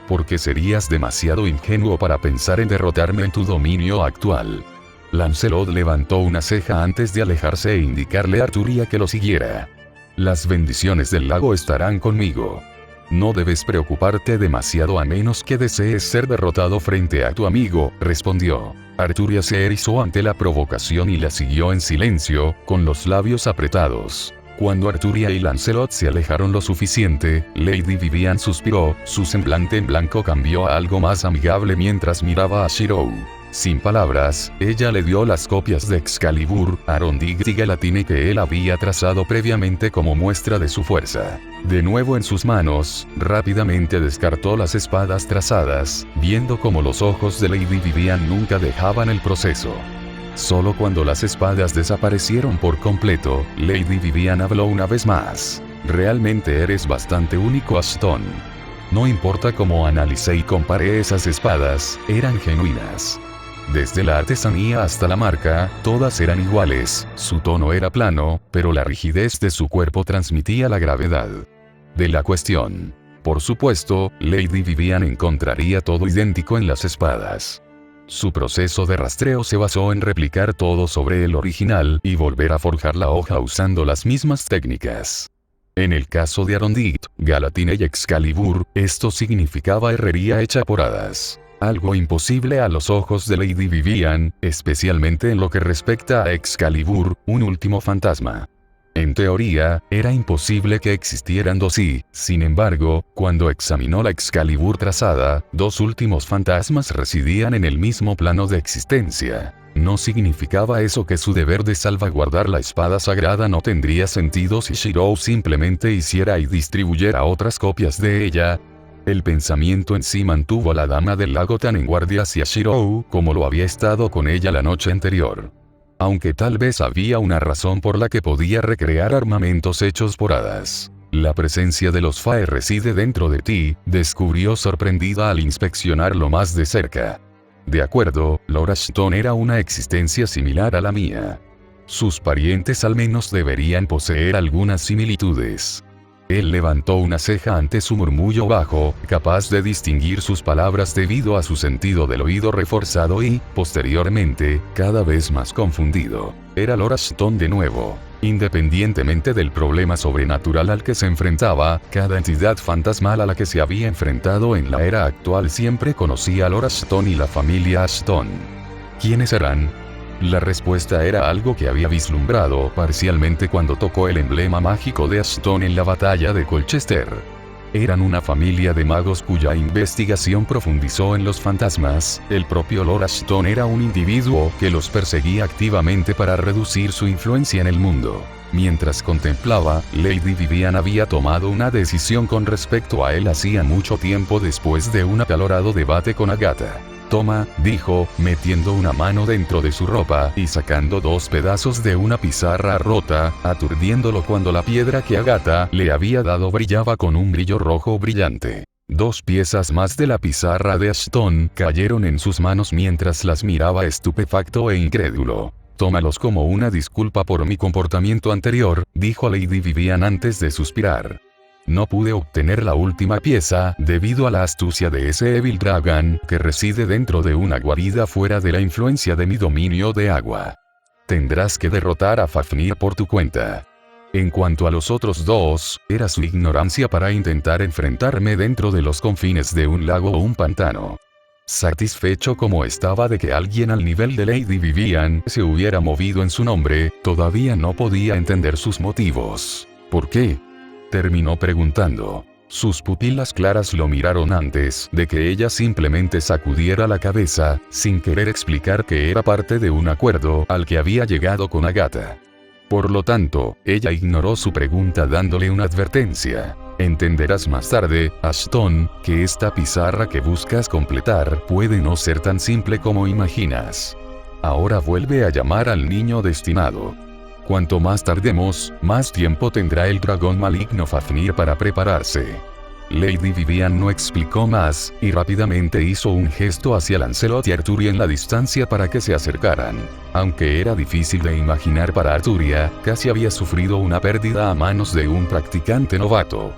Porque serías demasiado ingenuo para pensar en derrotarme en tu dominio actual. Lancelot levantó una ceja antes de alejarse e indicarle a Arturia que lo siguiera. Las bendiciones del lago estarán conmigo. No debes preocuparte demasiado a menos que desees ser derrotado frente a tu amigo, respondió. Arturia se erizó ante la provocación y la siguió en silencio, con los labios apretados. Cuando Arturia y Lancelot se alejaron lo suficiente, Lady Vivian suspiró, su semblante en blanco cambió a algo más amigable mientras miraba a Shirou. Sin palabras, ella le dio las copias de Excalibur, Arondight y Galatine que él había trazado previamente como muestra de su fuerza. De nuevo en sus manos, rápidamente descartó las espadas trazadas, viendo como los ojos de Lady Vivian nunca dejaban el proceso. Solo cuando las espadas desaparecieron por completo, Lady Vivian habló una vez más. Realmente eres bastante único, Ashton. No importa cómo analicé y comparé esas espadas, eran genuinas. Desde la artesanía hasta la marca, todas eran iguales, su tono era plano, pero la rigidez de su cuerpo transmitía la gravedad de la cuestión. Por supuesto, Lady Vivian encontraría todo idéntico en las espadas. Su proceso de rastreo se basó en replicar todo sobre el original y volver a forjar la hoja usando las mismas técnicas. En el caso de Arondight, Galatine y Excalibur, esto significaba herrería hecha por hadas. Algo imposible a los ojos de Lady Vivian, especialmente en lo que respecta a Excalibur, un último fantasma. En teoría, era imposible que existieran dos y, sin embargo, cuando examinó la Excalibur trazada, dos últimos fantasmas residían en el mismo plano de existencia. ¿No significaba eso que su deber de salvaguardar la espada sagrada no tendría sentido si Shirou simplemente hiciera y distribuyera otras copias de ella? El pensamiento en sí mantuvo a la dama del lago tan en guardia hacia Shirou como lo había estado con ella la noche anterior. Aunque tal vez había una razón por la que podía recrear armamentos hechos por hadas. La presencia de los Fae reside dentro de ti, descubrió sorprendida al inspeccionarlo más de cerca. De acuerdo, Lord Ashton era una existencia similar a la mía. Sus parientes al menos deberían poseer algunas similitudes. Él levantó una ceja ante su murmullo bajo, capaz de distinguir sus palabras debido a su sentido del oído reforzado y, posteriormente, cada vez más confundido. Era Lord Ashton de nuevo. Independientemente del problema sobrenatural al que se enfrentaba, cada entidad fantasmal a la que se había enfrentado en la era actual siempre conocía a Lord Ashton y la familia Ashton. ¿Quiénes eran? La respuesta era algo que había vislumbrado parcialmente cuando tocó el emblema mágico de Ashton en la batalla de Colchester. Eran una familia de magos cuya investigación profundizó en los fantasmas. El propio Lord Ashton era un individuo que los perseguía activamente para reducir su influencia en el mundo. Mientras contemplaba, Lady Vivian había tomado una decisión con respecto a él hacía mucho tiempo después de un acalorado debate con Agatha. «Toma», dijo, metiendo una mano dentro de su ropa y sacando 2 pedazos de una pizarra rota, aturdiéndolo cuando la piedra que Agatha le había dado brillaba con un brillo rojo brillante. 2 piezas más de la pizarra de Ashton cayeron en sus manos mientras las miraba estupefacto e incrédulo. «Tómalos como una disculpa por mi comportamiento anterior», dijo Lady Vivian antes de suspirar. «No pude obtener la última pieza debido a la astucia de ese Evil Dragon que reside dentro de una guarida fuera de la influencia de mi dominio de agua. Tendrás que derrotar a Fafnir por tu cuenta». En cuanto a los otros 2, era su ignorancia para intentar enfrentarme dentro de los confines de un lago o un pantano. Satisfecho como estaba de que alguien al nivel de Lady Vivian se hubiera movido en su nombre, todavía no podía entender sus motivos. «¿Por qué?», terminó preguntando. Sus pupilas claras lo miraron antes de que ella simplemente sacudiera la cabeza, sin querer explicar que era parte de un acuerdo al que había llegado con Agatha. Por lo tanto, ella ignoró su pregunta dándole una advertencia. «Entenderás más tarde, Ashton, que esta pizarra que buscas completar puede no ser tan simple como imaginas. Ahora vuelve a llamar al niño destinado. Cuanto más tardemos, más tiempo tendrá el dragón maligno Fafnir para prepararse». Lady Vivian no explicó más, y rápidamente hizo un gesto hacia Lancelot y Arturia en la distancia para que se acercaran. Aunque era difícil de imaginar para Arturia, casi había sufrido una pérdida a manos de un practicante novato.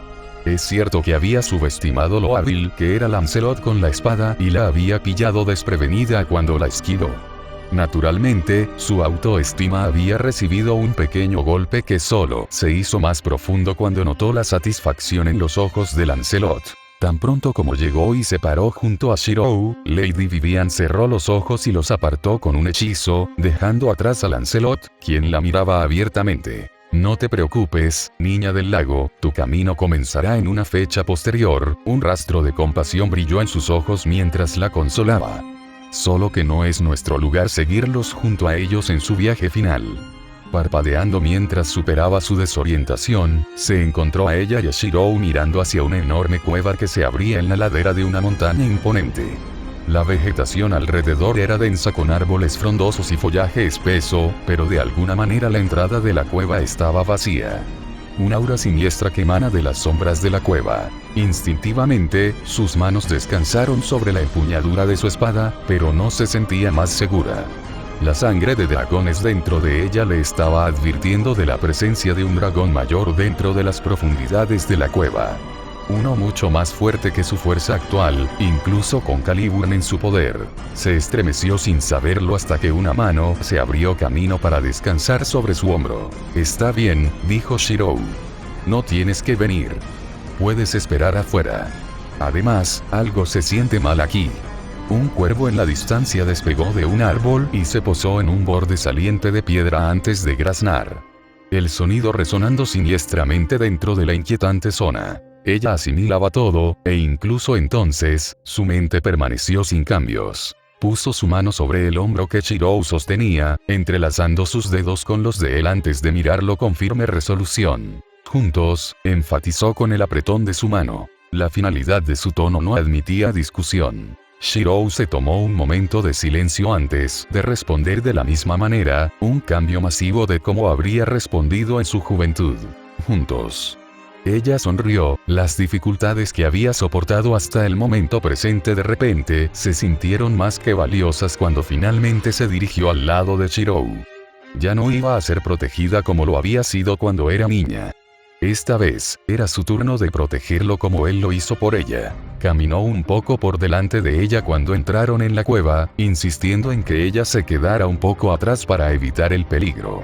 Es cierto que había subestimado lo hábil que era Lancelot con la espada y la había pillado desprevenida cuando la esquivó. Naturalmente, su autoestima había recibido un pequeño golpe que solo se hizo más profundo cuando notó la satisfacción en los ojos de Lancelot. Tan pronto como llegó y se paró junto a Shirou, Lady Vivian cerró los ojos y los apartó con un hechizo, dejando atrás a Lancelot, quien la miraba abiertamente. «No te preocupes, niña del lago, tu camino comenzará en una fecha posterior». Un rastro de compasión brilló en sus ojos mientras la consolaba. «Solo que no es nuestro lugar seguirlos junto a ellos en su viaje final». Parpadeando mientras superaba su desorientación, se encontró a ella y a Shirou mirando hacia una enorme cueva que se abría en la ladera de una montaña imponente. La vegetación alrededor era densa con árboles frondosos y follaje espeso, pero de alguna manera la entrada de la cueva estaba vacía. Un aura siniestra que emana de las sombras de la cueva. Instintivamente, sus manos descansaron sobre la empuñadura de su espada, pero no se sentía más segura. La sangre de dragones dentro de ella le estaba advirtiendo de la presencia de un dragón mayor dentro de las profundidades de la cueva. Uno mucho más fuerte que su fuerza actual, incluso con Caliburn en su poder. Se estremeció sin saberlo hasta que una mano se abrió camino para descansar sobre su hombro. «Está bien», dijo Shirou. «No tienes que venir. Puedes esperar afuera. Además, algo se siente mal aquí». Un cuervo en la distancia despegó de un árbol y se posó en un borde saliente de piedra antes de graznar. El sonido resonando siniestramente dentro de la inquietante zona. Ella asimilaba todo, e incluso entonces, su mente permaneció sin cambios. Puso su mano sobre el hombro que Shirou sostenía, entrelazando sus dedos con los de él antes de mirarlo con firme resolución. Juntos, enfatizó con el apretón de su mano. La finalidad de su tono no admitía discusión. Shirou se tomó un momento de silencio antes de responder de la misma manera, un cambio masivo de cómo habría respondido en su juventud. Juntos. Ella sonrió, las dificultades que había soportado hasta el momento presente de repente se sintieron más que valiosas cuando finalmente se dirigió al lado de Shirou. Ya no iba a ser protegida como lo había sido cuando era niña. Esta vez, era su turno de protegerlo como él lo hizo por ella. Caminó un poco por delante de ella cuando entraron en la cueva, insistiendo en que ella se quedara un poco atrás para evitar el peligro.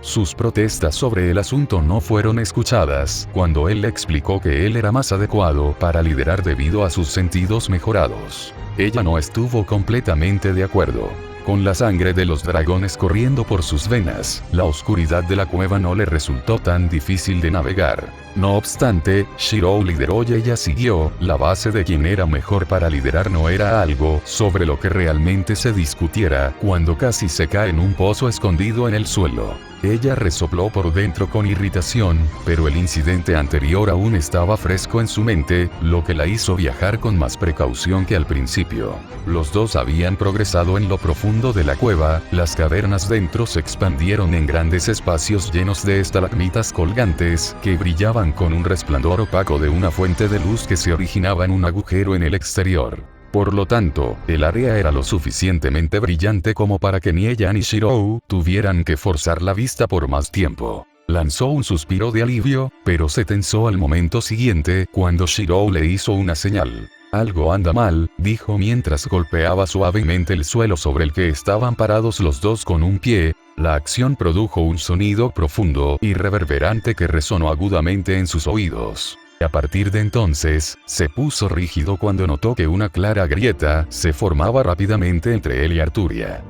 Sus protestas sobre el asunto no fueron escuchadas cuando él le explicó que él era más adecuado para liderar debido a sus sentidos mejorados. Ella no estuvo completamente de acuerdo. Con la sangre de los dragones corriendo por sus venas, la oscuridad de la cueva no le resultó tan difícil de navegar. No obstante, Shirou lideró y ella siguió. La base de quién era mejor para liderar no era algo sobre lo que realmente se discutiera, cuando casi se cae en un pozo escondido en el suelo. Ella resopló por dentro con irritación, pero el incidente anterior aún estaba fresco en su mente, lo que la hizo viajar con más precaución que al principio. Los dos habían progresado en lo profundo de la cueva, las cavernas dentro se expandieron en grandes espacios llenos de estalagmitas colgantes, que brillaban con un resplandor opaco de una fuente de luz que se originaba en un agujero en el exterior. Por lo tanto, el área era lo suficientemente brillante como para que ni ella ni Shirou tuvieran que forzar la vista por más tiempo. Lanzó un suspiro de alivio, pero se tensó al momento siguiente, cuando Shirou le hizo una señal. Algo anda mal, dijo mientras golpeaba suavemente el suelo sobre el que estaban parados los dos con un pie. La acción produjo un sonido profundo y reverberante que resonó agudamente en sus oídos. A partir de entonces, se puso rígido cuando notó que una clara grieta se formaba rápidamente entre él y Arturia.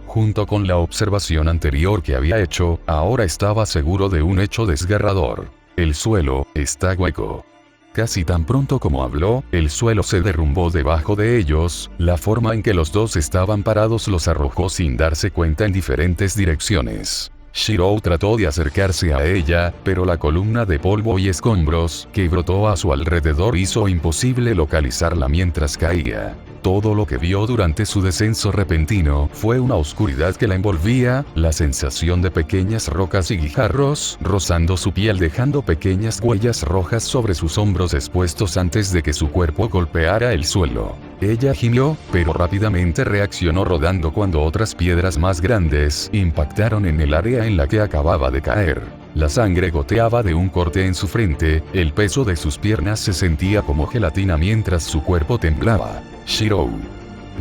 Junto con la observación anterior que había hecho, ahora estaba seguro de un hecho desgarrador. El suelo está hueco. Casi tan pronto como habló, el suelo se derrumbó debajo de ellos. La forma en que los dos estaban parados los arrojó sin darse cuenta en diferentes direcciones. Shirou trató de acercarse a ella, pero la columna de polvo y escombros que brotó a su alrededor hizo imposible localizarla mientras caía. Todo lo que vio durante su descenso repentino fue una oscuridad que la envolvía, la sensación de pequeñas rocas y guijarros rozando su piel dejando pequeñas huellas rojas sobre sus hombros expuestos antes de que su cuerpo golpeara el suelo. Ella gimió, pero rápidamente reaccionó rodando cuando otras piedras más grandes impactaron en el área en la que acababa de caer. La sangre goteaba de un corte en su frente, el peso de sus piernas se sentía como gelatina mientras su cuerpo temblaba. Shirou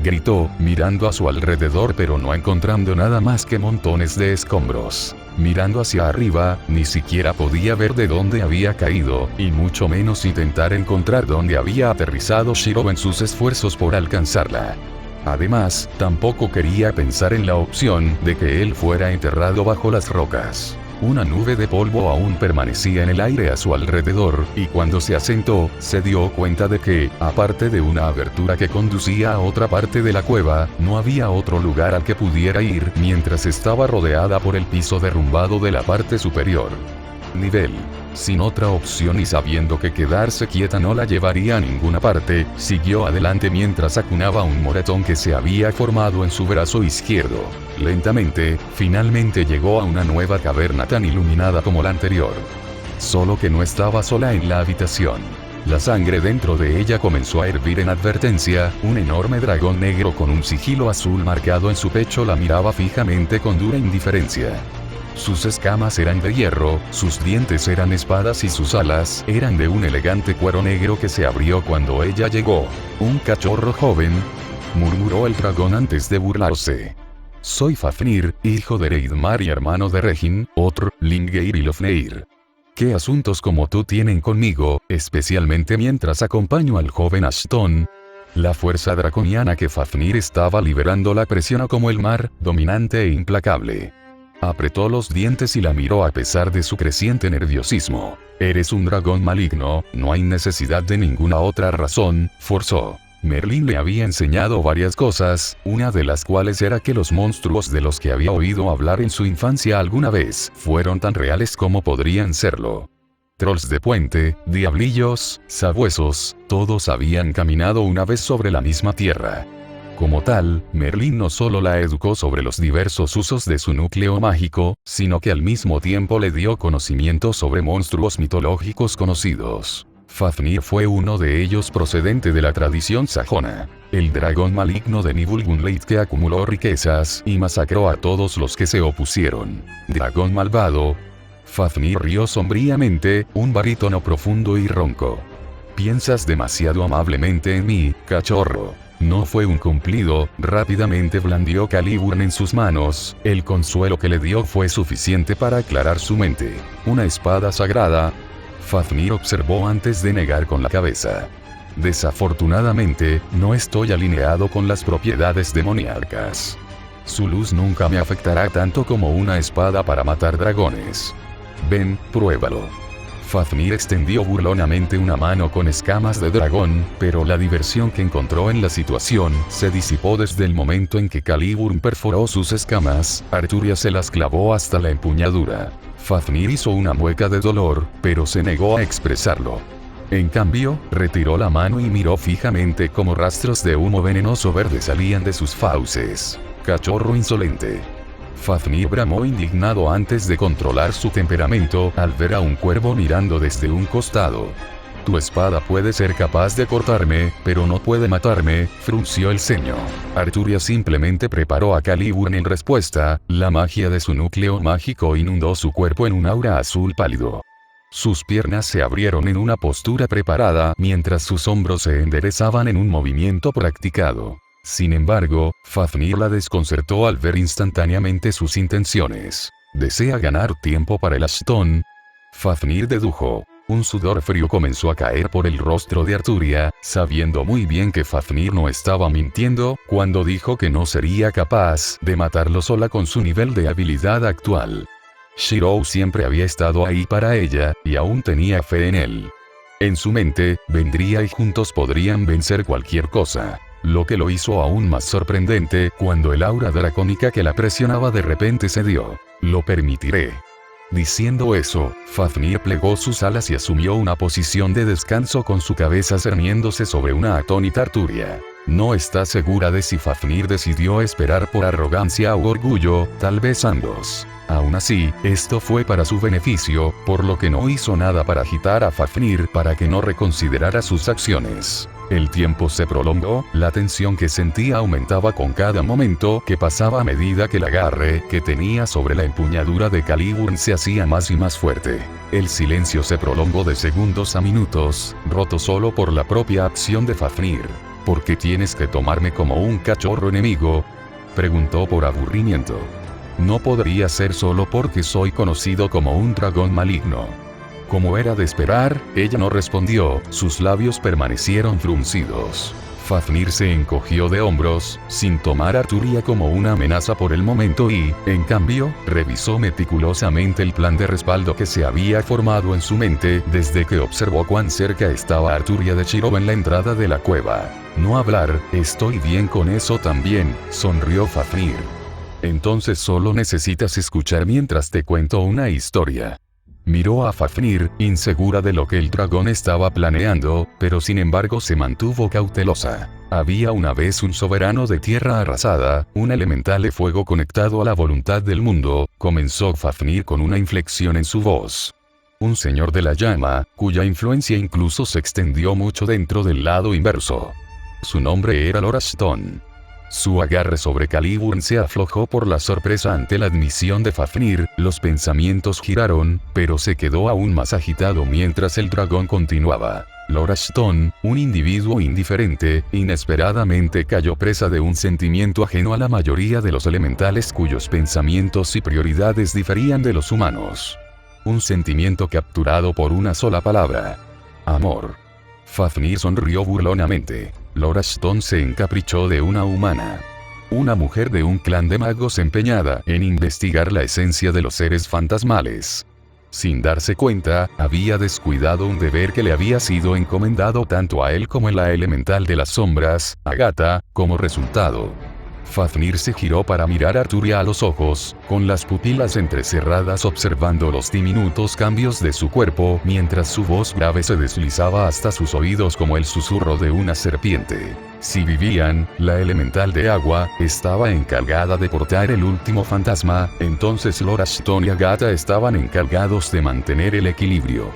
gritó, mirando a su alrededor pero no encontrando nada más que montones de escombros. Mirando hacia arriba, ni siquiera podía ver de dónde había caído, y mucho menos intentar encontrar dónde había aterrizado Shirou en sus esfuerzos por alcanzarla. Además, tampoco quería pensar en la opción de que él fuera enterrado bajo las rocas. Una nube de polvo aún permanecía en el aire a su alrededor, y cuando se asentó, se dio cuenta de que, aparte de una abertura que conducía a otra parte de la cueva, no había otro lugar al que pudiera ir mientras estaba rodeada por el piso derrumbado de la parte superior. Nivel. Sin otra opción y sabiendo que quedarse quieta no la llevaría a ninguna parte, siguió adelante mientras acunaba un moretón que se había formado en su brazo izquierdo. Lentamente, finalmente llegó a una nueva caverna tan iluminada como la anterior. Solo que no estaba sola en la habitación. La sangre dentro de ella comenzó a hervir en advertencia. Un enorme dragón negro con un sigilo azul marcado en su pecho la miraba fijamente con dura indiferencia. Sus escamas eran de hierro, sus dientes eran espadas y sus alas eran de un elegante cuero negro que se abrió cuando ella llegó. «Un cachorro joven», murmuró el dragón antes de burlarse. «Soy Fafnir, hijo de Reidmar y hermano de Regin, otro, Lingeir y Lofneir. ¿Qué asuntos como tú tienen conmigo, especialmente mientras acompaño al joven Ashton?» La fuerza draconiana que Fafnir estaba liberando la presionó como el mar, dominante e implacable. Apretó los dientes y la miró a pesar de su creciente nerviosismo. «Eres un dragón maligno, no hay necesidad de ninguna otra razón», forzó. Merlín le había enseñado varias cosas, una de las cuales era que los monstruos de los que había oído hablar en su infancia alguna vez fueron tan reales como podrían serlo. Trolls de puente, diablillos, sabuesos, todos habían caminado una vez sobre la misma tierra. Como tal, Merlín no solo la educó sobre los diversos usos de su núcleo mágico, sino que al mismo tiempo le dio conocimiento sobre monstruos mitológicos conocidos. Fafnir fue uno de ellos procedente de la tradición sajona. El dragón maligno de Nibelgunleit que acumuló riquezas y masacró a todos los que se opusieron. Dragón malvado. Fafnir rió sombríamente, un barítono profundo y ronco. «Piensas demasiado amablemente en mí, cachorro». No fue un cumplido, rápidamente blandió Caliburn en sus manos, el consuelo que le dio fue suficiente para aclarar su mente. «Una espada sagrada», Fafnir observó antes de negar con la cabeza. «Desafortunadamente, no estoy alineado con las propiedades demoníacas». Su luz nunca me afectará tanto como una espada para matar dragones. Ven, pruébalo. Fafnir extendió burlonamente una mano con escamas de dragón, pero la diversión que encontró en la situación se disipó desde el momento en que Caliburn perforó sus escamas. Arturia se las clavó hasta la empuñadura. Fafnir hizo una mueca de dolor, pero se negó a expresarlo. En cambio, retiró la mano y miró fijamente como rastros de humo venenoso verde salían de sus fauces. Cachorro insolente. Fafnir bramó indignado antes de controlar su temperamento al ver a un cuervo mirando desde un costado. Tu espada puede ser capaz de cortarme, pero no puede matarme, frunció el ceño. Arturia simplemente preparó a Caliburn en respuesta, la magia de su núcleo mágico inundó su cuerpo en un aura azul pálido. Sus piernas se abrieron en una postura preparada mientras sus hombros se enderezaban en un movimiento practicado. Sin embargo, Fafnir la desconcertó al ver instantáneamente sus intenciones. ¿Desea ganar tiempo para el Ashton? Fafnir dedujo. Un sudor frío comenzó a caer por el rostro de Arturia, sabiendo muy bien que Fafnir no estaba mintiendo cuando dijo que no sería capaz de matarlo sola con su nivel de habilidad actual. Shirou siempre había estado ahí para ella, y aún tenía fe en él. En su mente, vendría y juntos podrían vencer cualquier cosa. Lo que lo hizo aún más sorprendente cuando el aura dracónica que la presionaba de repente cedió. Lo permitiré. Diciendo eso, Fafnir plegó sus alas y asumió una posición de descanso con su cabeza cerniéndose sobre una atónita Arturia. No está segura de si Fafnir decidió esperar por arrogancia o orgullo, tal vez ambos. Aún así, esto fue para su beneficio, por lo que no hizo nada para agitar a Fafnir para que no reconsiderara sus acciones. El tiempo se prolongó, la tensión que sentía aumentaba con cada momento que pasaba a medida que el agarre que tenía sobre la empuñadura de Caliburn se hacía más y más fuerte. El silencio se prolongó de segundos a minutos, roto solo por la propia acción de Fafnir. ¿Por qué tienes que tomarme como un cachorro enemigo?, preguntó por aburrimiento. No podría ser solo porque soy conocido como un dragón maligno. Como era de esperar, ella no respondió, sus labios permanecieron fruncidos. Fafnir se encogió de hombros, sin tomar a Arturia como una amenaza por el momento y, en cambio, revisó meticulosamente el plan de respaldo que se había formado en su mente desde que observó cuán cerca estaba Arturia de Shirou en la entrada de la cueva. No hablar, estoy bien con eso también, sonrió Fafnir. Entonces solo necesitas escuchar mientras te cuento una historia. Miró a Fafnir, insegura de lo que el dragón estaba planeando, pero sin embargo se mantuvo cautelosa. Había una vez un soberano de tierra arrasada, un elemental de fuego conectado a la voluntad del mundo, comenzó Fafnir con una inflexión en su voz. Un señor de la llama, cuya influencia incluso se extendió mucho dentro del lado inverso. Su nombre era Lord Ashton. Su agarre sobre Caliburn se aflojó por la sorpresa ante la admisión de Fafnir, los pensamientos giraron, pero se quedó aún más agitado mientras el dragón continuaba. Lord Ashton, un individuo indiferente, inesperadamente cayó presa de un sentimiento ajeno a la mayoría de los elementales cuyos pensamientos y prioridades diferían de los humanos. Un sentimiento capturado por una sola palabra. Amor. Fafnir sonrió burlonamente. Lord Ashton se encaprichó de una humana. Una mujer de un clan de magos empeñada en investigar la esencia de los seres fantasmales. Sin darse cuenta, había descuidado un deber que le había sido encomendado tanto a él como a la elemental de las sombras, Agatha, como resultado. Fafnir se giró para mirar a Arturia a los ojos, con las pupilas entrecerradas observando los diminutos cambios de su cuerpo mientras su voz grave se deslizaba hasta sus oídos como el susurro de una serpiente. Si vivían, la elemental de agua, estaba encargada de portar el último fantasma, entonces Lord Ashton y Agatha estaban encargados de mantener el equilibrio.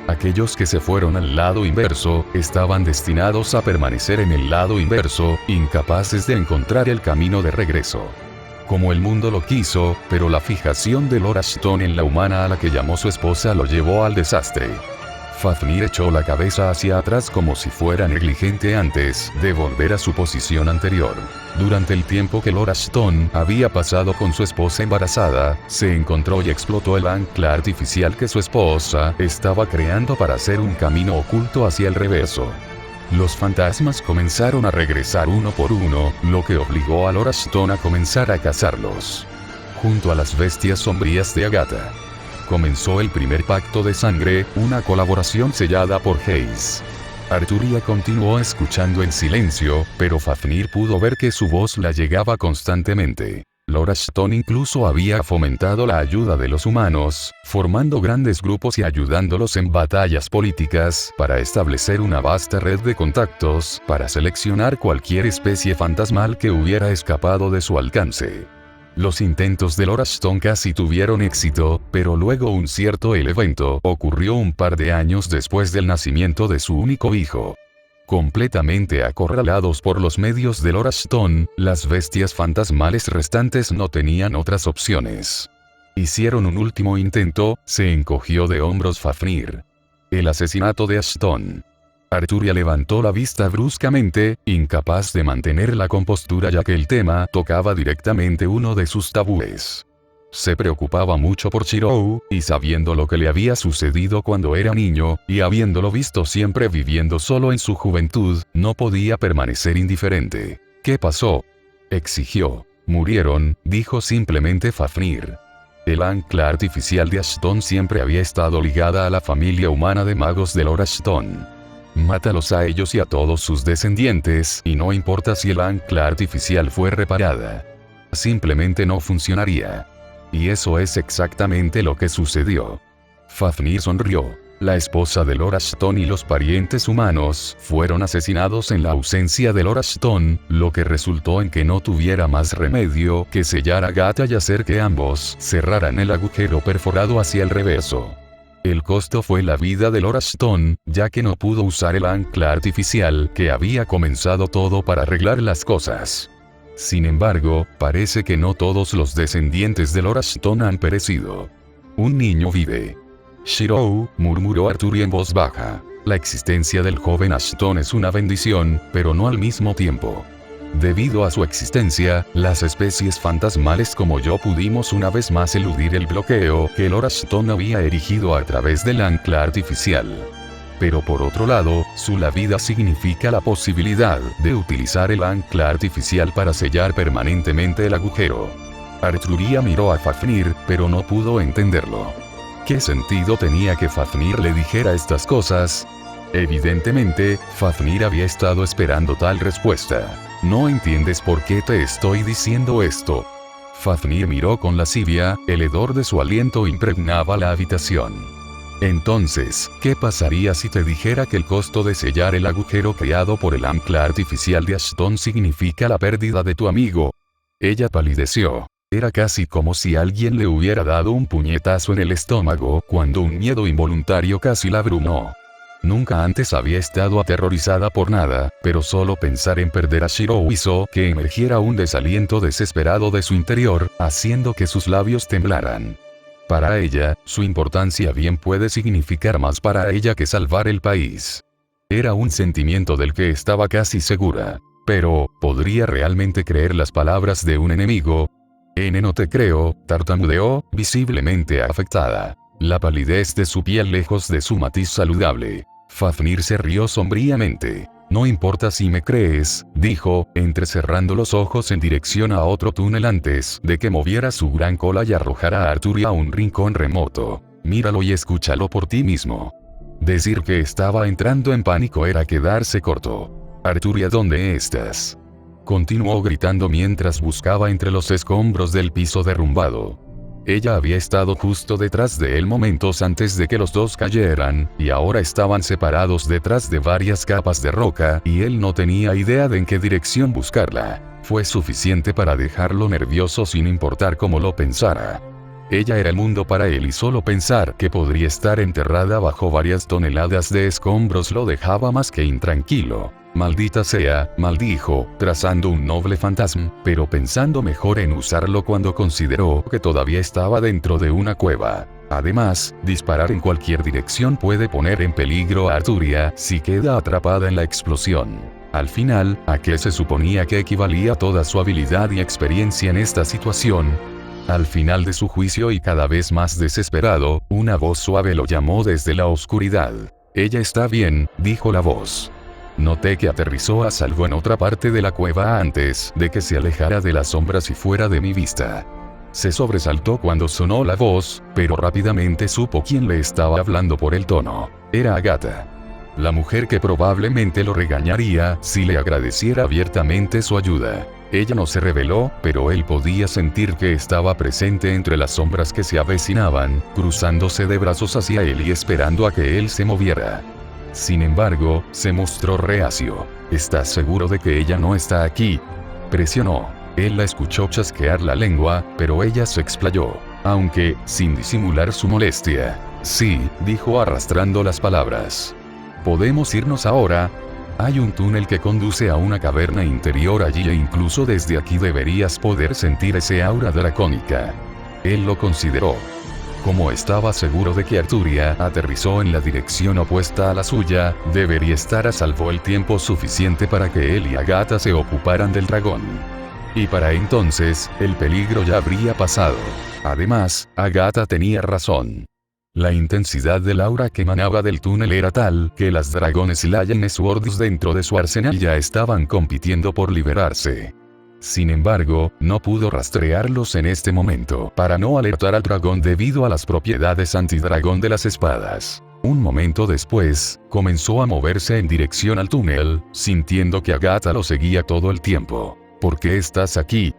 Aquellos que se fueron al lado inverso, estaban destinados a permanecer en el lado inverso, incapaces de encontrar el camino de regreso. Como el mundo lo quiso, pero la fijación de Lord Ashton en la humana a la que llamó su esposa lo llevó al desastre. Fafnir echó la cabeza hacia atrás como si fuera negligente antes de volver a su posición anterior. Durante el tiempo que Lord Ashton había pasado con su esposa embarazada, se encontró y explotó el ancla artificial que su esposa estaba creando para hacer un camino oculto hacia el reverso. Los fantasmas comenzaron a regresar uno por uno, lo que obligó a Laura Stone a comenzar a cazarlos. Junto a las bestias sombrías de Agatha. Comenzó el primer pacto de sangre, una colaboración sellada por Hayes. Arturia continuó escuchando en silencio, pero Fafnir pudo ver que su voz la llegaba constantemente. Laura Stone incluso había fomentado la ayuda de los humanos, formando grandes grupos y ayudándolos en batallas políticas para establecer una vasta red de contactos para seleccionar cualquier especie fantasmal que hubiera escapado de su alcance. Los intentos de Laura Stone casi tuvieron éxito, pero luego un cierto evento ocurrió un par de años después del nacimiento de su único hijo. Completamente acorralados por los medios de Laura Stone, las bestias fantasmales restantes no tenían otras opciones. Hicieron un último intento, se encogió de hombros Fafnir. El asesinato de Ashton. Arturia levantó la vista bruscamente, incapaz de mantener la compostura ya que el tema tocaba directamente uno de sus tabúes. Se preocupaba mucho por Shirou, y sabiendo lo que le había sucedido cuando era niño, y habiéndolo visto siempre viviendo solo en su juventud, no podía permanecer indiferente. ¿Qué pasó?, exigió. Murieron, dijo simplemente Fafnir. El ancla artificial de Ashton siempre había estado ligada a la familia humana de magos de Laura Stone. Mátalos a ellos y a todos sus descendientes, y no importa si el ancla artificial fue reparada. Simplemente no funcionaría. Y eso es exactamente lo que sucedió. Fafnir sonrió. La esposa de Laura Stone y los parientes humanos fueron asesinados en la ausencia de Laura Stone, lo que resultó en que no tuviera más remedio que sellar a Agatha y hacer que ambos cerraran el agujero perforado hacia el reverso. El costo fue la vida de Laura Stone, ya que no pudo usar el ancla artificial que había comenzado todo para arreglar las cosas. Sin embargo, parece que no todos los descendientes de Laura Stone han perecido. Un niño vive. Shirou, murmuró Arturia en voz baja. La existencia del joven Ashton es una bendición, pero no al mismo tiempo. Debido a su existencia, las especies fantasmales como yo pudimos una vez más eludir el bloqueo que Laura Stone había erigido a través del ancla artificial. Pero por otro lado, la vida significa la posibilidad de utilizar el ancla artificial para sellar permanentemente el agujero. Arturia miró a Fafnir, pero no pudo entenderlo. ¿Qué sentido tenía que Fafnir le dijera estas cosas? Evidentemente, Fafnir había estado esperando tal respuesta. No entiendes por qué te estoy diciendo esto. Fafnir miró con lascivia, el hedor de su aliento impregnaba la habitación. Entonces, ¿qué pasaría si te dijera que el costo de sellar el agujero creado por el ancla artificial de Ashton significa la pérdida de tu amigo? Ella palideció. Era casi como si alguien le hubiera dado un puñetazo en el estómago cuando un miedo involuntario casi la abrumó. Nunca antes había estado aterrorizada por nada, pero solo pensar en perder a Shirou hizo que emergiera un desaliento desesperado de su interior, haciendo que sus labios temblaran. Para ella, su importancia bien puede significar más para ella que salvar el país. Era un sentimiento del que estaba casi segura. Pero, ¿podría realmente creer las palabras de un enemigo? No te creo, tartamudeó, visiblemente afectada. La palidez de su piel lejos de su matiz saludable. Fafnir se rió sombríamente. No importa si me crees, dijo, entrecerrando los ojos en dirección a otro túnel antes de que moviera su gran cola y arrojara a Arturia a un rincón remoto. Míralo y escúchalo por ti mismo. Decir que estaba entrando en pánico era quedarse corto. Arturia, ¿dónde estás?, continuó gritando mientras buscaba entre los escombros del piso derrumbado. Ella había estado justo detrás de él momentos antes de que los dos cayeran, y ahora estaban separados detrás de varias capas de roca, y él no tenía idea de en qué dirección buscarla. Fue suficiente para dejarlo nervioso sin importar cómo lo pensara. Ella era el mundo para él y solo pensar que podría estar enterrada bajo varias toneladas de escombros lo dejaba más que intranquilo. Maldita sea, maldijo, trazando un noble fantasma, pero pensando mejor en usarlo cuando consideró que todavía estaba dentro de una cueva. Además, disparar en cualquier dirección puede poner en peligro a Arturia si queda atrapada en la explosión. Al final, ¿a qué se suponía que equivalía toda su habilidad y experiencia en esta situación? Al final de su juicio y cada vez más desesperado, una voz suave lo llamó desde la oscuridad. Ella está bien, dijo la voz. Noté que aterrizó a salvo en otra parte de la cueva antes de que se alejara de las sombras y fuera de mi vista. Se sobresaltó cuando sonó la voz, pero rápidamente supo quién le estaba hablando por el tono. Era Agatha. La mujer que probablemente lo regañaría si le agradeciera abiertamente su ayuda. Ella no se reveló, pero él podía sentir que estaba presente entre las sombras que se avecinaban, cruzándose de brazos hacia él y esperando a que él se moviera. Sin embargo, se mostró reacio. ¿Estás seguro de que ella no está aquí?, presionó. Él la escuchó chasquear la lengua, pero ella se explayó, aunque, sin disimular su molestia. Sí, dijo arrastrando las palabras. ¿Podemos irnos ahora? Hay un túnel que conduce a una caverna interior allí e incluso desde aquí deberías poder sentir ese aura dracónica. Él lo consideró. Como estaba seguro de que Arturia aterrizó en la dirección opuesta a la suya, debería estar a salvo el tiempo suficiente para que él y Agatha se ocuparan del dragón. Y para entonces, el peligro ya habría pasado. Además, Agatha tenía razón. La intensidad del aura que emanaba del túnel era tal que las dragones Lion Swords dentro de su arsenal ya estaban compitiendo por liberarse. Sin embargo, no pudo rastrearlos en este momento para no alertar al dragón debido a las propiedades antidragón de las espadas. Un momento después, comenzó a moverse en dirección al túnel, sintiendo que Agatha lo seguía todo el tiempo. ¿Por qué estás aquí?,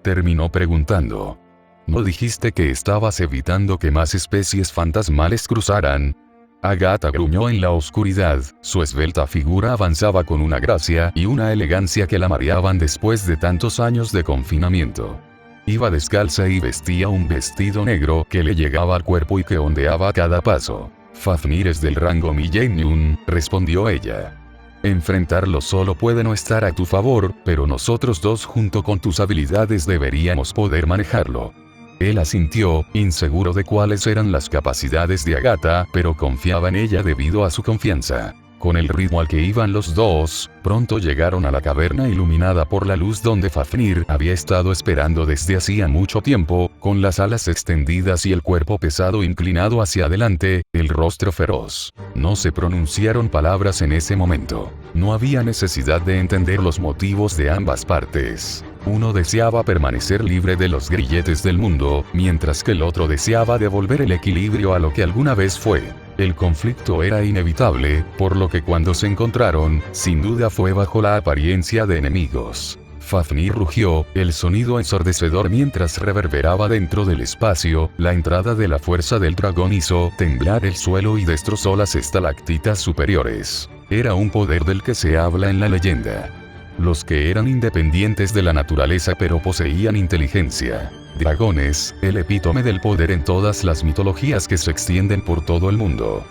terminó preguntando. ¿No dijiste que estabas evitando que más especies fantasmales cruzaran? Agatha gruñó en la oscuridad, su esbelta figura avanzaba con una gracia y una elegancia que la mareaban después de tantos años de confinamiento. Iba descalza y vestía un vestido negro que le llegaba al cuerpo y que ondeaba a cada paso. Fafnir es del rango Millennium, respondió ella. Enfrentarlo solo puede no estar a tu favor, pero nosotros dos junto con tus habilidades deberíamos poder manejarlo. Él asintió, inseguro de cuáles eran las capacidades de Agatha, pero confiaba en ella debido a su confianza. Con el ritmo al que iban los dos, pronto llegaron a la caverna iluminada por la luz donde Fafnir había estado esperando desde hacía mucho tiempo, con las alas extendidas y el cuerpo pesado inclinado hacia adelante, el rostro feroz. No se pronunciaron palabras en ese momento. No había necesidad de entender los motivos de ambas partes. Uno deseaba permanecer libre de los grilletes del mundo, mientras que el otro deseaba devolver el equilibrio a lo que alguna vez fue. El conflicto era inevitable, por lo que cuando se encontraron, sin duda fue bajo la apariencia de enemigos. Fafnir rugió, el sonido ensordecedor mientras reverberaba dentro del espacio, la entrada de la fuerza del dragón hizo temblar el suelo y destrozó las estalactitas superiores. Era un poder del que se habla en la leyenda. Los que eran independientes de la naturaleza pero poseían inteligencia. Dragones, el epítome del poder en todas las mitologías que se extienden por todo el mundo.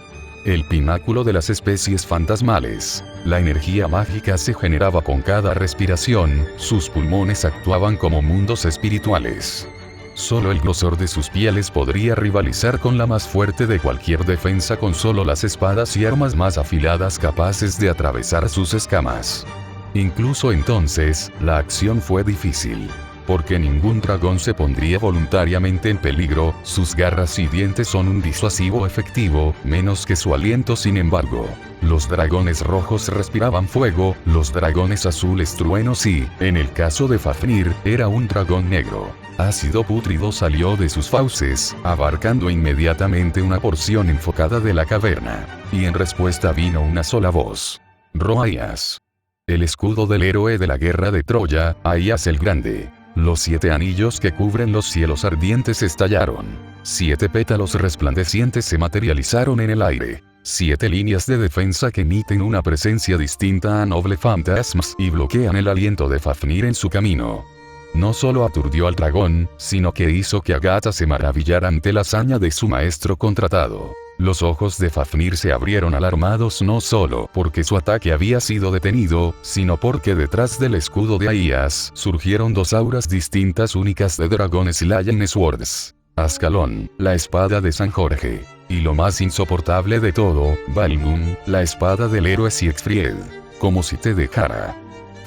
El pináculo de las especies fantasmales. La energía mágica se generaba con cada respiración, sus pulmones actuaban como mundos espirituales. Solo el grosor de sus pieles podría rivalizar con la más fuerte de cualquier defensa con solo las espadas y armas más afiladas capaces de atravesar sus escamas. Incluso entonces, la acción fue difícil. Porque ningún dragón se pondría voluntariamente en peligro, sus garras y dientes son un disuasivo efectivo, menos que su aliento. Sin embargo, los dragones rojos respiraban fuego, los dragones azules truenos y, en el caso de Fafnir, era un dragón negro. Ácido pútrido salió de sus fauces, abarcando inmediatamente una porción enfocada de la caverna. Y en respuesta vino una sola voz. Roaias. El escudo del héroe de la guerra de Troya, Aias el Grande. Los 7 anillos que cubren los cielos ardientes estallaron. 7 pétalos resplandecientes se materializaron en el aire. 7 líneas de defensa que emiten una presencia distinta a noble fantasmas y bloquean el aliento de Fafnir en su camino. No solo aturdió al dragón, sino que hizo que Agatha se maravillara ante la hazaña de su maestro contratado. Los ojos de Fafnir se abrieron alarmados no solo porque su ataque había sido detenido, sino porque detrás del escudo de Aias surgieron 2 auras distintas únicas de dragones Lion Swords. Ascalón, la espada de San Jorge. Y lo más insoportable de todo, Balmung, la espada del héroe Siegfried. Como si te dejara.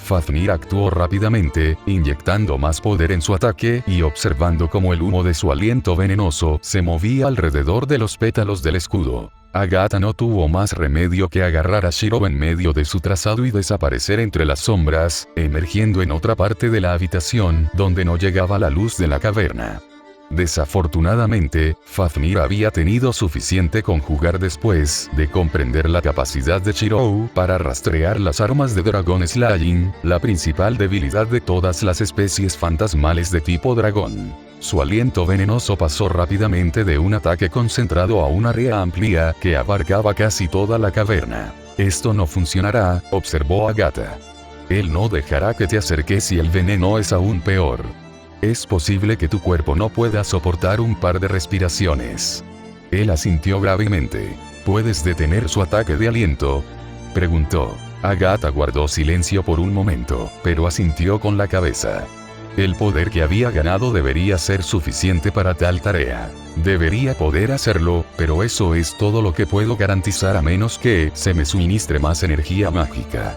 Fafnir actuó rápidamente, inyectando más poder en su ataque y observando cómo el humo de su aliento venenoso se movía alrededor de los pétalos del escudo. Agatha no tuvo más remedio que agarrar a Shiro en medio de su trazado y desaparecer entre las sombras, emergiendo en otra parte de la habitación donde no llegaba la luz de la caverna. Desafortunadamente, Fafnir había tenido suficiente con jugar después de comprender la capacidad de Shirou para rastrear las armas de Dragon Slaying, la principal debilidad de todas las especies fantasmales de tipo dragón. Su aliento venenoso pasó rápidamente de un ataque concentrado a un área amplia que abarcaba casi toda la caverna. Esto no funcionará, observó Agatha. Él no dejará que te acerques y el veneno es aún peor. Es posible que tu cuerpo no pueda soportar un par de respiraciones. Él asintió gravemente. ¿Puedes detener su ataque de aliento?, preguntó. Agatha guardó silencio por un momento, pero asintió con la cabeza. El poder que había ganado debería ser suficiente para tal tarea. Debería poder hacerlo, pero eso es todo lo que puedo garantizar a menos que se me suministre más energía mágica.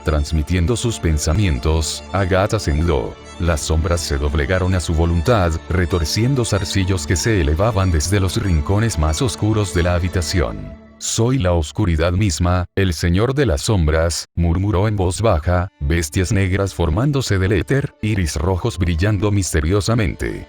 Transmitiendo sus pensamientos, Agatha se mudó. Las sombras se doblegaron a su voluntad, retorciendo zarcillos que se elevaban desde los rincones más oscuros de la habitación. Soy la oscuridad misma, el señor de las sombras, murmuró en voz baja, bestias negras formándose del éter, iris rojos brillando misteriosamente.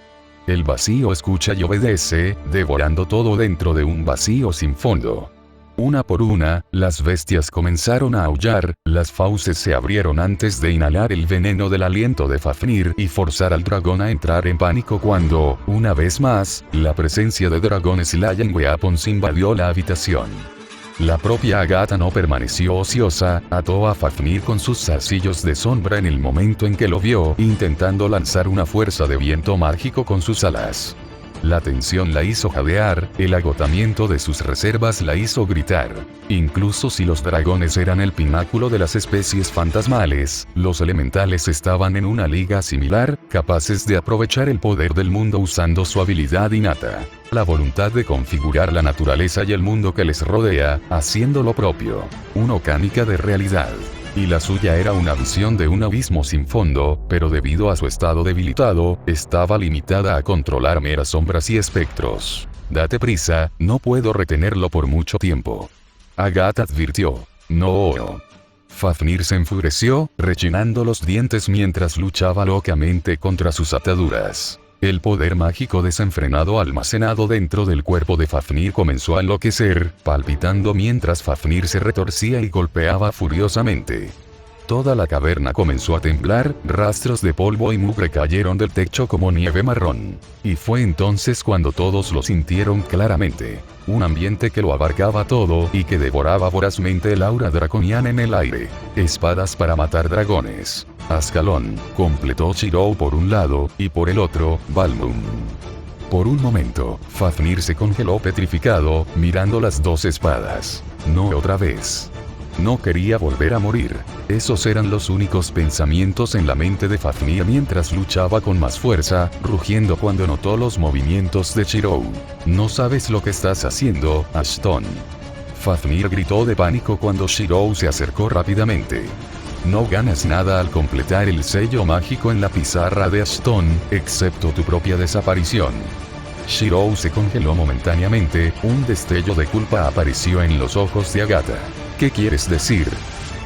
El vacío escucha y obedece, devorando todo dentro de un vacío sin fondo. Una por una, las bestias comenzaron a aullar, las fauces se abrieron antes de inhalar el veneno del aliento de Fafnir y forzar al dragón a entrar en pánico cuando, una vez más, la presencia de Dragon Slaying Weapons invadió la habitación. La propia Agatha no permaneció ociosa, ató a Fafnir con sus zarcillos de sombra en el momento en que lo vio, intentando lanzar una fuerza de viento mágico con sus alas. La tensión la hizo jadear, el agotamiento de sus reservas la hizo gritar. Incluso si los dragones eran el pináculo de las especies fantasmales, los elementales estaban en una liga similar, capaces de aprovechar el poder del mundo usando su habilidad innata. La voluntad de configurar la naturaleza y el mundo que les rodea, haciendo lo propio. Una mecánica de realidad. Y la suya era una visión de un abismo sin fondo, pero debido a su estado debilitado, estaba limitada a controlar meras sombras y espectros. Date prisa, no puedo retenerlo por mucho tiempo. Agatha advirtió. No. Fafnir se enfureció, rechinando los dientes mientras luchaba locamente contra sus ataduras. El poder mágico desenfrenado almacenado dentro del cuerpo de Fafnir comenzó a enloquecer, palpitando mientras Fafnir se retorcía y golpeaba furiosamente. Toda la caverna comenzó a temblar, rastros de polvo y mugre cayeron del techo como nieve marrón. Y fue entonces cuando todos lo sintieron claramente. Un ambiente que lo abarcaba todo y que devoraba vorazmente el aura draconiana en el aire. Espadas para matar dragones. Ascalón, completó Shirou por un lado, y por el otro, Balmung. Por un momento, Fafnir se congeló petrificado, mirando las dos espadas. No otra vez. No quería volver a morir. Esos eran los únicos pensamientos en la mente de Fafnir mientras luchaba con más fuerza, rugiendo cuando notó los movimientos de Shirou. No sabes lo que estás haciendo, Ashton. Fafnir gritó de pánico cuando Shirou se acercó rápidamente. No ganas nada al completar el sello mágico en la pizarra de Ashton, excepto tu propia desaparición. Shirou se congeló momentáneamente, un destello de culpa apareció en los ojos de Agatha. ¿Qué quieres decir?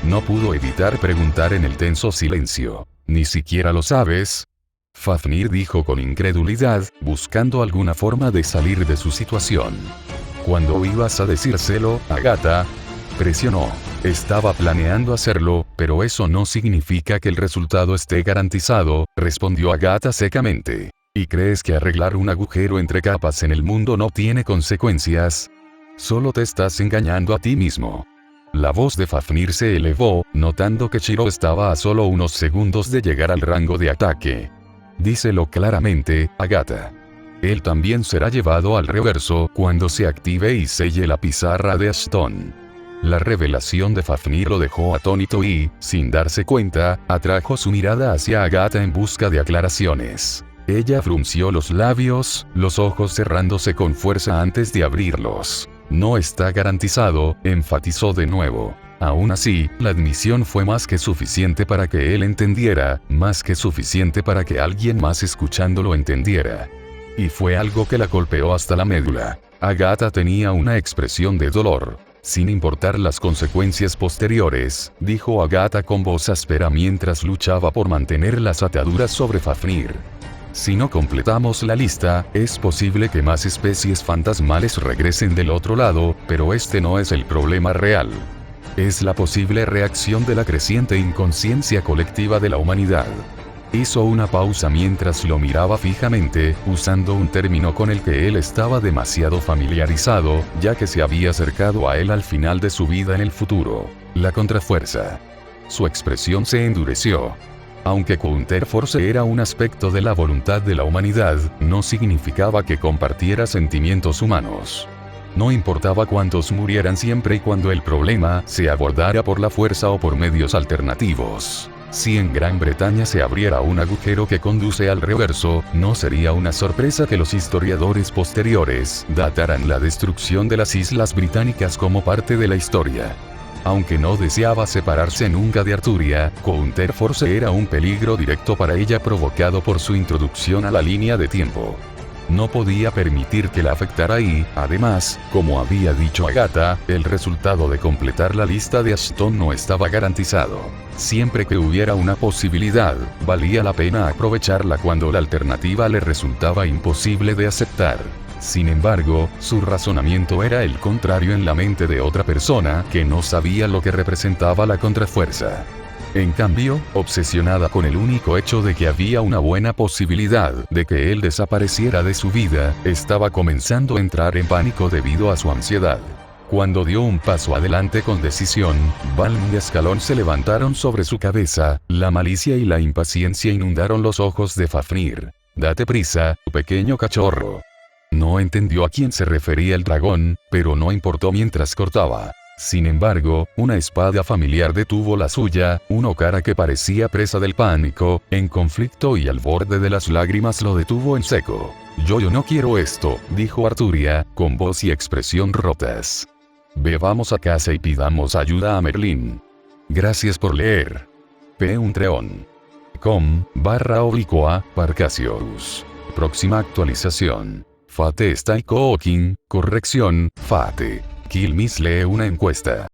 No pudo evitar preguntar en el tenso silencio. ¿Ni siquiera lo sabes? Fafnir dijo con incredulidad, buscando alguna forma de salir de su situación. ¿Cuándo ibas a decírselo, Agatha? Presionó. Estaba planeando hacerlo, pero eso no significa que el resultado esté garantizado, respondió Agatha secamente. ¿Y crees que arreglar un agujero entre capas en el mundo no tiene consecuencias? Solo te estás engañando a ti mismo. La voz de Fafnir se elevó, notando que Shirou estaba a solo unos segundos de llegar al rango de ataque. Díselo claramente, Agatha. Él también será llevado al reverso cuando se active y selle la pizarra de Ashton. La revelación de Fafnir lo dejó atónito y, sin darse cuenta, atrajo su mirada hacia Agatha en busca de aclaraciones. Ella frunció los labios, los ojos cerrándose con fuerza antes de abrirlos. No está garantizado, enfatizó de nuevo. Aún así, la admisión fue más que suficiente para que él entendiera, más que suficiente para que alguien más escuchándolo entendiera. Y fue algo que la golpeó hasta la médula. Agatha tenía una expresión de dolor. Sin importar las consecuencias posteriores, dijo Agatha con voz áspera mientras luchaba por mantener las ataduras sobre Fafnir. Si no completamos la lista, es posible que más especies fantasmales regresen del otro lado, pero este no es el problema real. Es la posible reacción de la creciente inconsciencia colectiva de la humanidad. Hizo una pausa mientras lo miraba fijamente, usando un término con el que él estaba demasiado familiarizado, ya que se había acercado a él al final de su vida en el futuro. La contrafuerza. Su expresión se endureció. Aunque Counterforce era un aspecto de la voluntad de la humanidad, no significaba que compartiera sentimientos humanos. No importaba cuántos murieran siempre y cuando el problema se abordara por la fuerza o por medios alternativos. Si en Gran Bretaña se abriera un agujero que conduce al reverso, no sería una sorpresa que los historiadores posteriores dataran la destrucción de las Islas Británicas como parte de la historia. Aunque no deseaba separarse nunca de Arturia, Counterforce era un peligro directo para ella provocado por su introducción a la línea de tiempo. No podía permitir que la afectara y, además, como había dicho Agatha, el resultado de completar la lista de Ashton no estaba garantizado. Siempre que hubiera una posibilidad, valía la pena aprovecharla cuando la alternativa le resultaba imposible de aceptar. Sin embargo, su razonamiento era el contrario en la mente de otra persona que no sabía lo que representaba la contrafuerza. En cambio, obsesionada con el único hecho de que había una buena posibilidad de que él desapareciera de su vida, estaba comenzando a entrar en pánico debido a su ansiedad. Cuando dio un paso adelante con decisión, Balm y Escalón se levantaron sobre su cabeza, la malicia y la impaciencia inundaron los ojos de Fafnir. «Date prisa, pequeño cachorro». No entendió a quién se refería el dragón, pero no importó mientras cortaba. Sin embargo, una espada familiar detuvo la suya, una cara que parecía presa del pánico, en conflicto y al borde de las lágrimas lo detuvo en seco. Yo no quiero esto, dijo Arturia, con voz y expresión rotas. Bebamos a casa y pidamos ayuda a Merlín. Gracias por leer. patreon.com/Parcasius. Próxima actualización. Fate está Cooking, corrección, Fate. Kill Miss lee una encuesta.